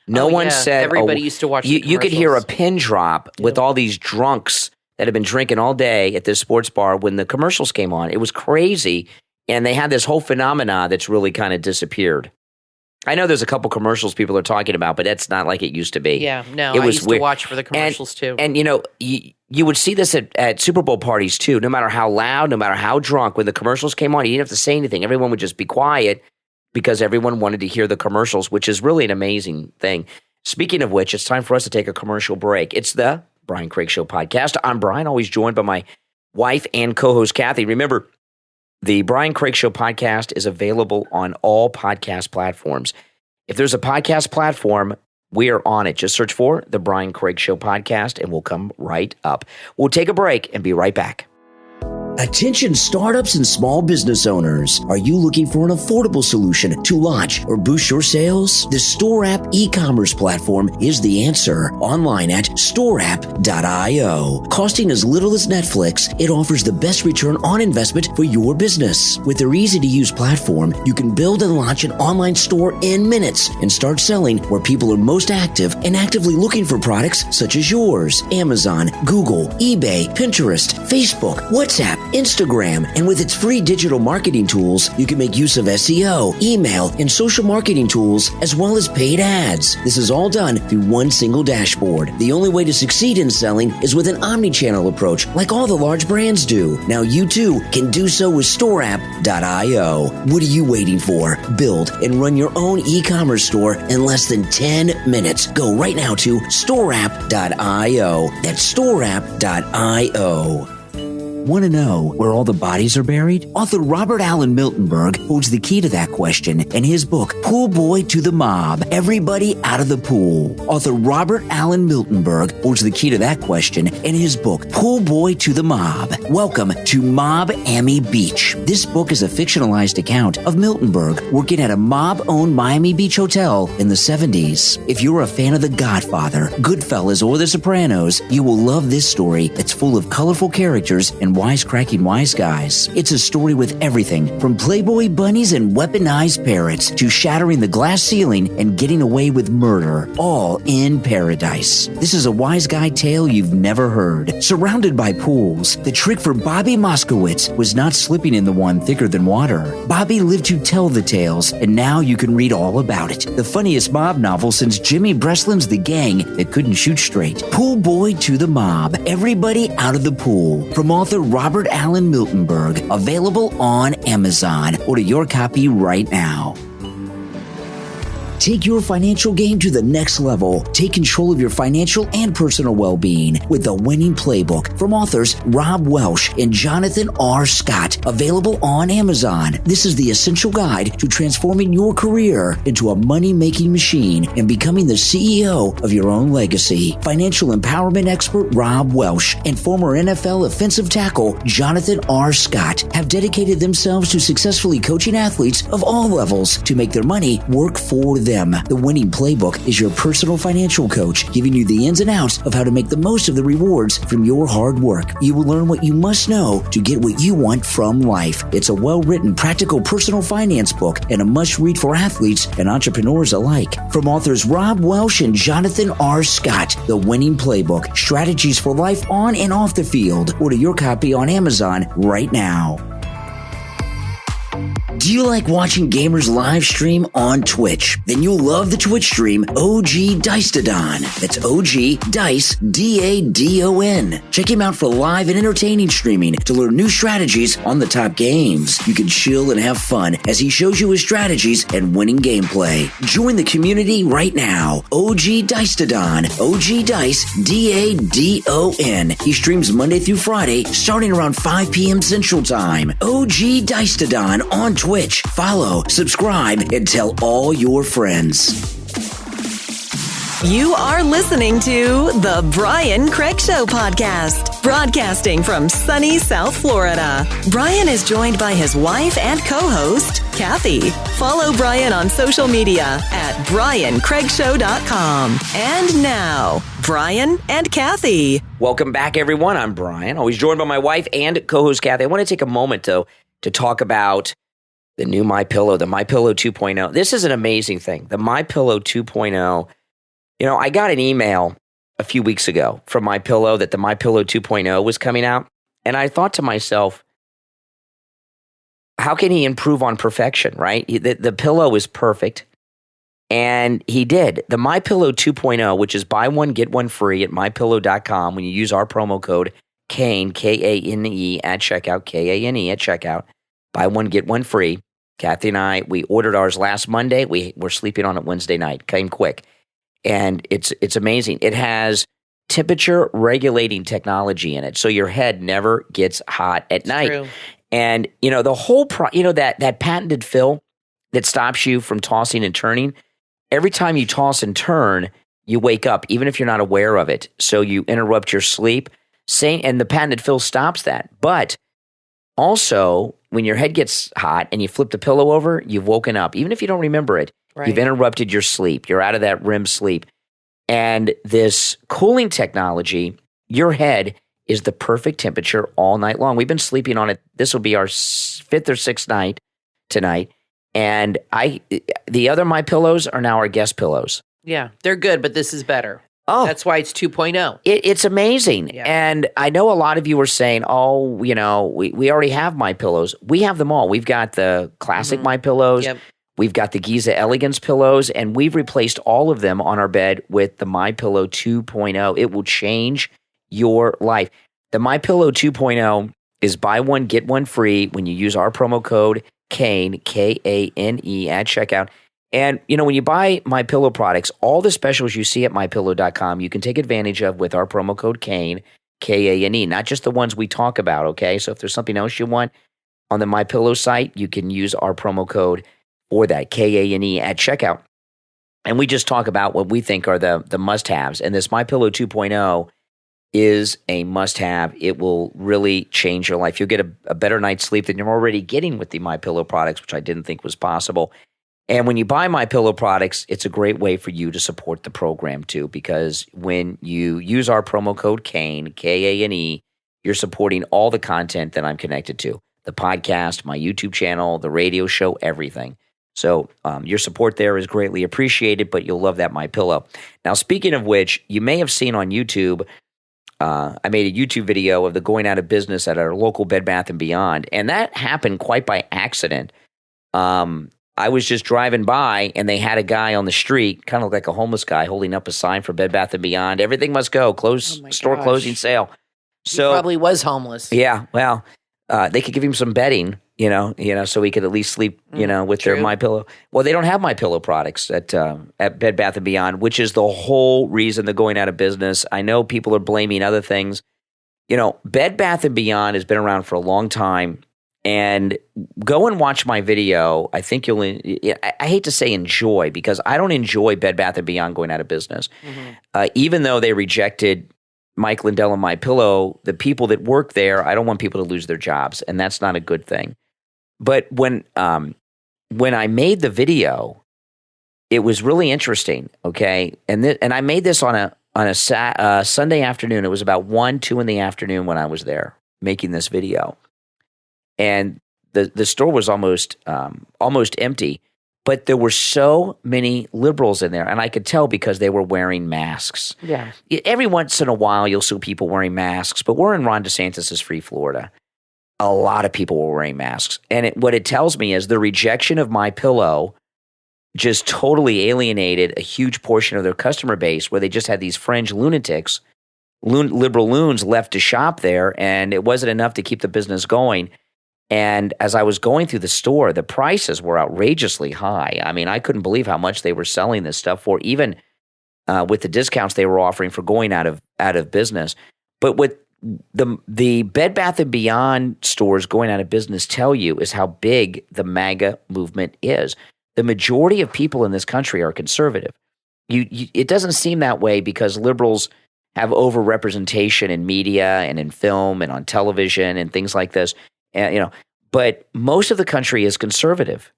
Speaker 2: No one said.
Speaker 3: Everybody used to watch.
Speaker 2: You could hear a pin drop with all these drunks that had been drinking all day at this sports bar when the commercials came on. It was crazy, and they had this whole phenomena that's really kind of disappeared. I know there's a couple commercials people are talking about, but that's not like it used to be.
Speaker 3: Yeah, no, I used to watch for the commercials too.
Speaker 2: And you would see this at Super Bowl parties too. No matter how loud, no matter how drunk, when the commercials came on, you didn't have to say anything. Everyone would just be quiet because everyone wanted to hear the commercials, which is really an amazing thing. Speaking of which, it's time for us to take a commercial break. It's the Brian Craig Show podcast. I'm Brian, always joined by my wife and co-host Kathy. Remember, the Brian Craig Show podcast is available on all podcast platforms. If there's a podcast platform, we are on it. Just search for the Brian Craig Show podcast and we'll come right up. We'll take a break and be right back.
Speaker 4: Attention startups and small business owners. Are you looking for an affordable solution to launch or boost your sales? The StoreApp e-commerce platform is the answer. Online at storeapp.io. Costing as little as Netflix, it offers the best return on investment for your business. With their easy-to-use platform, you can build and launch an online store in minutes and start selling where people are most active and actively looking for products such as yours. Amazon, Google, eBay, Pinterest, Facebook, WhatsApp, Instagram, and with its free digital marketing tools, you can make use of SEO, email, and social marketing tools, as well as paid ads. This is all done through one single dashboard. The only way to succeed in selling is with an omni-channel approach, like all the large brands do. Now you too can do so with StoreApp.io. What are you waiting for? Build and run your own e-commerce store in less than 10 minutes. Go right now to StoreApp.io. That's StoreApp.io. Want to know where all the bodies are buried? Author Robert Allen Miltenberg holds the key to that question in his book, Pool Boy to the Mob, Everybody Out of the Pool. Author Robert Allen Miltenberg holds the key to that question in his book, Pool Boy to the Mob. Welcome to Mob-Ammy Beach. This book is a fictionalized account of Miltenberg working at a mob-owned Miami Beach hotel in the 70s. If you're a fan of The Godfather, Goodfellas, or The Sopranos, you will love this story that's full of colorful characters and wisecracking wise guys. It's a story with everything from Playboy bunnies and weaponized parrots to shattering the glass ceiling and getting away with murder, all in paradise. This is a wise guy tale you've never heard. Surrounded by pools, the trick for Bobby Moskowitz was not slipping in the one thicker than water. Bobby lived to tell the tales, and now you can read all about it. The funniest mob novel since Jimmy Breslin's The Gang That Couldn't Shoot Straight. Pool Boy to the Mob, Everybody Out of the Pool, from author Robert Allen Miltenberg, available on Amazon. Order your copy right now. Take your financial game to the next level. Take control of your financial and personal well-being with The Winning Playbook from authors Rob Welsh and Jonathan R. Scott, available on Amazon. This is the essential guide to transforming your career into a money-making machine and becoming the CEO of your own legacy. Financial empowerment expert Rob Welsh and former NFL offensive tackle Jonathan R. Scott have dedicated themselves to successfully coaching athletes of all levels to make their money work for them. The Winning Playbook is your personal financial coach, giving you the ins and outs of how to make the most of the rewards from your hard work. You will learn what you must know to get what you want from life. It's a well-written, practical personal finance book and a must-read for athletes and entrepreneurs alike. From authors Rob Welsh and Jonathan R. Scott, The Winning Playbook, Strategies for Life on and off the Field. Order your copy on Amazon right now. Do you like watching gamers live stream on Twitch? Then you'll love the Twitch stream OG Dicedon. That's OG Dice D-A-D-O-N. Check him out for live and entertaining streaming to learn new strategies on the top games. You can chill and have fun as he shows you his strategies and winning gameplay. Join the community right now. OG Dicedon. OG Dice D-A-D-O-N. He streams Monday through Friday starting around 5 p.m. Central Time. OG Dicedon on Twitch. Follow, subscribe, and tell all your friends.
Speaker 1: You are listening to The Brian Craig Show podcast, broadcasting from sunny South Florida. Brian is joined by his wife and co-host, Kathy. Follow Brian on social media at BrianCraigShow.com. And now, Brian and Kathy.
Speaker 2: Welcome back, everyone. I'm Brian, always joined by my wife and co-host, Kathy. I want to take a moment, though, to talk about the new MyPillow, the MyPillow 2.0. This is an amazing thing. The MyPillow 2.0. You know, I got an email a few weeks ago from MyPillow that the MyPillow 2.0 was coming out. And I thought to myself, how can he improve on perfection, right? The pillow is perfect. And he did. The MyPillow 2.0, which is buy one, get one free at MyPillow.com when you use our promo code Kane, K-A-N-E at checkout, K-A-N-E at checkout. Buy one, get one free. Kathy and I, we ordered ours last Monday. We were sleeping on it Wednesday night. Came quick. And it's amazing. It has temperature regulating technology in it. So your head never gets hot at night.
Speaker 3: True.
Speaker 2: And, you know, the whole, that patented fill that stops you from tossing and turning, every time you toss and turn, you wake up, even if you're not aware of it. So you interrupt your sleep. And the patented fill stops that. But also, when your head gets hot and you flip the pillow over, you've woken up. Even if you don't remember it, right. You've interrupted your sleep. You're out of that REM sleep. And this cooling technology, your head is the perfect temperature all night long. We've been sleeping on it. This will be our 5th or 6th night tonight. And the other MyPillows are now our guest pillows.
Speaker 3: Yeah, they're good, but this is better.
Speaker 2: Oh,
Speaker 3: That's why it's 2.0.
Speaker 2: It's amazing.
Speaker 3: Yeah.
Speaker 2: And I know a lot of you are saying, oh, we already have MyPillows. We have them all. We've got the classic MyPillows.
Speaker 3: Yep.
Speaker 2: We've got the Giza Elegance pillows, and we've replaced all of them on our bed with the MyPillow 2.0. It will change your life. The MyPillow 2.0 is buy one, get one free when you use our promo code KANE, Kane, at checkout. And, when you buy MyPillow products, all the specials you see at MyPillow.com, you can take advantage of with our promo code KANE, Kane, not just the ones we talk about, okay? So if there's something else you want on the MyPillow site, you can use our promo code for that, Kane, at checkout. And we just talk about what we think are the must-haves. And this MyPillow 2.0 is a must-have. It will really change your life. You'll get a better night's sleep than you're already getting with the MyPillow products, which I didn't think was possible. And when you buy MyPillow products, it's a great way for you to support the program too, because when you use our promo code KANE, Kane, you're supporting all the content that I'm connected to, the podcast, my YouTube channel, the radio show, everything. So your support there is greatly appreciated, but you'll love that MyPillow. Now, speaking of which, you may have seen on YouTube, I made a YouTube video of the going out of business at our local Bed Bath & Beyond, and that happened quite by accident. I was just driving by, and they had a guy on the street, kind of like a homeless guy, holding up a sign for Bed Bath & Beyond. Everything must go. Store closing sale. So
Speaker 3: He probably was homeless.
Speaker 2: Yeah, well, they could give him some bedding, so he could at least sleep, with their MyPillow. Well, they don't have MyPillow products at Bed Bath & Beyond, which is the whole reason they're going out of business. I know people are blaming other things. Bed Bath & Beyond has been around for a long time, and go and watch my video. I think you'll, I hate to say enjoy, because I don't enjoy Bed Bath & Beyond going out of business. Even though they rejected Mike Lindell and MyPillow, the people that work there, I don't want people to lose their jobs, and that's not a good thing. But when I made the video, it was really interesting. Okay, and I made this on a Sunday afternoon. It was about 1-2 in the afternoon when I was there making this video, and the store was almost empty. But there were so many liberals in there, and I could tell because they were wearing masks.
Speaker 3: Yeah.
Speaker 2: Every once in a while, you'll see people wearing masks, but we're in Ron DeSantis' free Florida. A lot of people were wearing masks. And what it tells me is the rejection of MyPillow just totally alienated a huge portion of their customer base, where they just had these fringe lunatics, liberal loons left to shop there, and it wasn't enough to keep the business going. And as I was going through the store, the prices were outrageously high. I mean, I couldn't believe how much they were selling this stuff for, even with the discounts they were offering for going out of business. But what the Bed Bath & Beyond stores going out of business tell you is how big the MAGA movement is. The majority of people in this country are conservative. It doesn't seem that way because liberals have overrepresentation in media and in film and on television and things like this. But most of the country is conservative,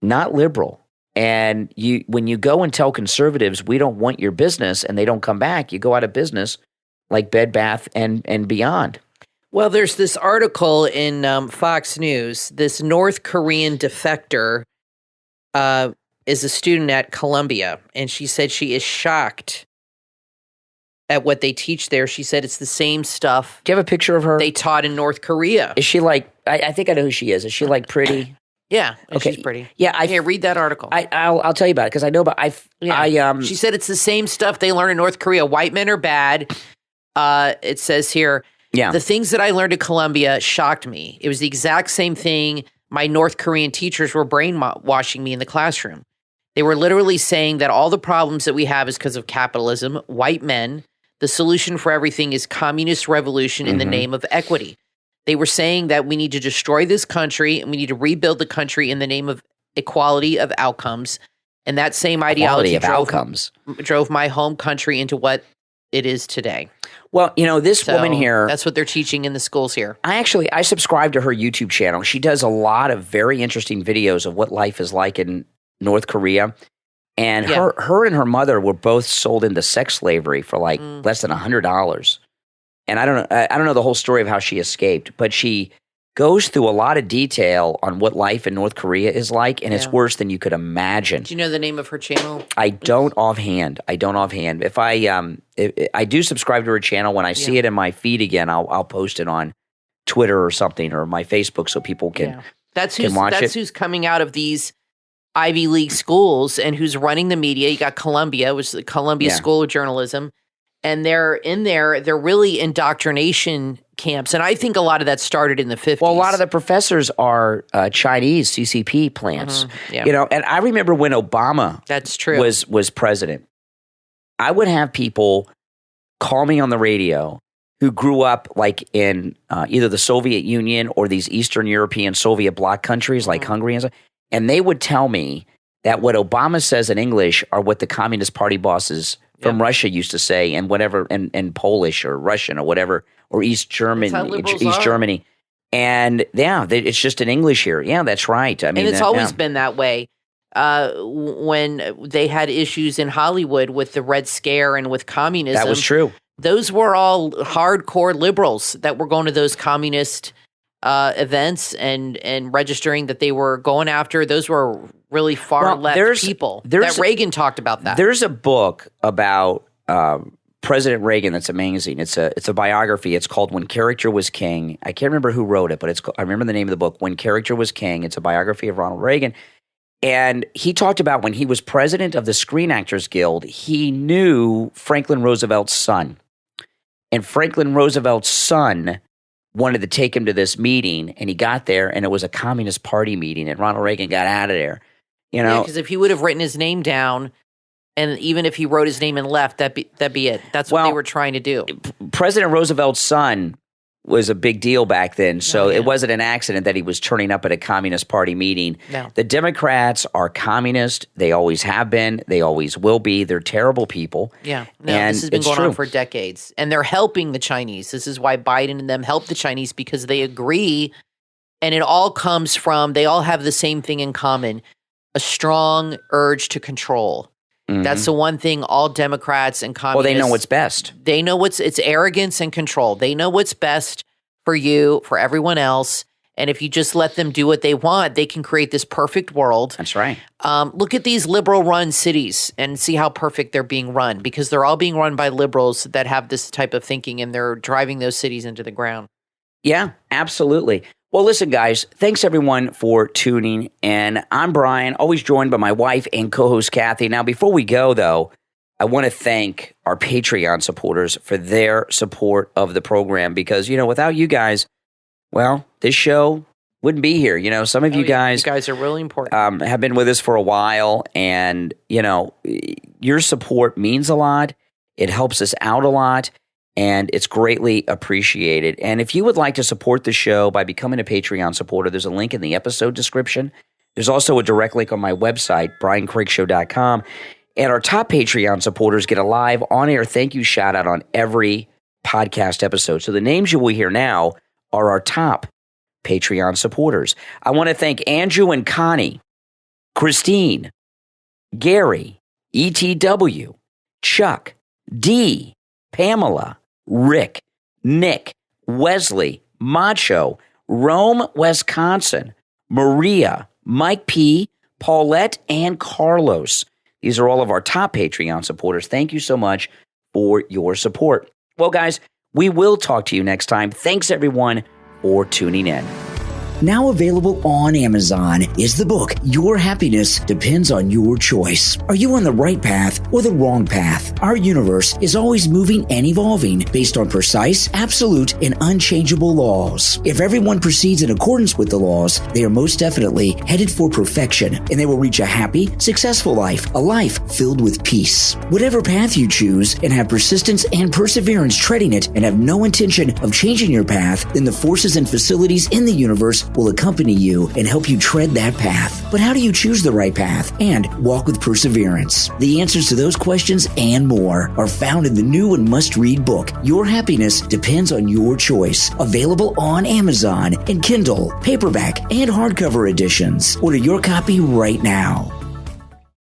Speaker 2: not liberal. And when you go and tell conservatives, we don't want your business, and they don't come back, you go out of business like Bed Bath and Beyond.
Speaker 3: Well, there's this article in Fox News. This North Korean defector is a student at Columbia, and she said she is shocked at what they teach there. She said it's the same stuff.
Speaker 2: Do you have a picture of her?
Speaker 3: They taught in North Korea.
Speaker 2: Is she like, I think I know who she is. Is she like pretty?
Speaker 3: Yeah.
Speaker 2: Okay.
Speaker 3: She's pretty.
Speaker 2: Yeah.
Speaker 3: Here, read that article.
Speaker 2: I'll tell you about it because I know about
Speaker 3: she said it's the same stuff they learn in North Korea. White men are bad. It says here, the things that I learned at Columbia shocked me. It was the exact same thing my North Korean teachers were brainwashing me in the classroom. They were literally saying that all the problems that we have is because of capitalism, white men. The solution for everything is communist revolution in the name of equity. They were saying that we need to destroy this country and we need to rebuild the country in the name of equality of outcomes. And that same ideology drove my home country into what it is today.
Speaker 2: Well, this woman here.
Speaker 3: That's what they're teaching in the schools here.
Speaker 2: I subscribe to her YouTube channel. She does a lot of very interesting videos of what life is like in North Korea. And her and her mother were both sold into sex slavery for like less than $100. And I don't know the whole story of how she escaped, but she goes through a lot of detail on what life in North Korea is like, and it's worse than you could imagine.
Speaker 3: Do you know the name of her channel?
Speaker 2: I don't offhand. If I do subscribe to her channel, when I see it in my feed again, I'll post it on Twitter or something, or my Facebook, so people can watch it.
Speaker 3: That's who's coming out of these Ivy League schools and who's running the media. You got Columbia, which is the Columbia School of Journalism, and they're in there. They're really indoctrination camps, and I think a lot of that started in the 50s.
Speaker 2: Well, a lot of the professors are Chinese CCP plants, and I remember when Obama was president, I would have people call me on the radio who grew up like in either the Soviet Union or these Eastern European Soviet bloc countries like Hungary and stuff, and they would tell me that what Obama says in English are what the Communist Party bosses from Russia used to say, and whatever, and Polish or Russian or whatever, or East Germany, and it's just in English here. Yeah, that's right. I mean,
Speaker 3: and it's always been that way. When they had issues in Hollywood with the Red Scare and with communism,
Speaker 2: that was true.
Speaker 3: Those were all hardcore liberals that were going to those communist events and registering that they were going after. Those were really far left people. Reagan talked about that.
Speaker 2: There's a book about President Reagan that's amazing. It's a biography. It's called When Character Was King. I can't remember who wrote it, but I remember the name of the book, When Character Was King. It's a biography of Ronald Reagan. And he talked about when he was president of the Screen Actors Guild, he knew Franklin Roosevelt's son. And Franklin Roosevelt's son wanted to take him to this meeting, and he got there, and it was a Communist Party meeting, and Ronald Reagan got out of there.
Speaker 3: Because if he would have written his name down, and even if he wrote his name and left, that'd be it. That's what they were trying to do.
Speaker 2: President Roosevelt's son was a big deal back then, so it wasn't an accident that he was turning up at a Communist Party meeting.
Speaker 3: No.
Speaker 2: The Democrats are communist. They always have been. They always will be. They're terrible people.
Speaker 3: Yeah. No, and this has been going on for decades. And they're helping the Chinese. This is why Biden and them help the Chinese, because they agree, and it all comes from, they all have the same thing in common, a strong urge to control. Mm-hmm. That's the one thing all Democrats and communists—
Speaker 2: Well, they know what's best.
Speaker 3: They know it's arrogance and control. They know what's best for you, for everyone else. And if you just let them do what they want, they can create this perfect world.
Speaker 2: That's right.
Speaker 3: Look at these liberal-run cities and see how perfect they're being run, because they're all being run by liberals that have this type of thinking, and they're driving those cities into the ground.
Speaker 2: Yeah, absolutely. Well, listen, guys, thanks everyone for tuning in. I'm Brian, always joined by my wife and co-host Kathy. Now, before we go, though, I want to thank our Patreon supporters for their support of the program, because, without you guys, well, this show wouldn't be here. Some of you guys
Speaker 3: are really important.
Speaker 2: Have been with us for a while, and, your support means a lot. It helps us out a lot. And it's greatly appreciated. And if you would like to support the show by becoming a Patreon supporter, there's a link in the episode description. There's also a direct link on my website, briancraigshow.com. And our top Patreon supporters get a live on-air thank you shout-out on every podcast episode. So the names you will hear now are our top Patreon supporters. I want to thank Andrew and Connie, Christine, Gary, ETW, Chuck, D, Pamela, Rick, Nick, Wesley, Macho, Rome, Wisconsin, Maria, Mike P., Paulette, and Carlos. These are all of our top Patreon supporters. Thank you so much for your support. Well, guys, we will talk to you next time. Thanks, everyone, for tuning in.
Speaker 4: Now available on Amazon is the book, Your Happiness Depends on Your Choice. Are you on the right path or the wrong path? Our universe is always moving and evolving based on precise, absolute, and unchangeable laws. If everyone proceeds in accordance with the laws, they are most definitely headed for perfection, and they will reach a happy, successful life, a life filled with peace. Whatever path you choose and have persistence and perseverance treading it and have no intention of changing your path, then the forces and facilities in the universe will accompany you and help you tread that path. But how do you choose the right path and walk with perseverance? The answers to those questions and more are found in the new and must-read book, Your Happiness Depends on Your Choice, available on Amazon in Kindle, paperback, and hardcover editions. Order your copy right now.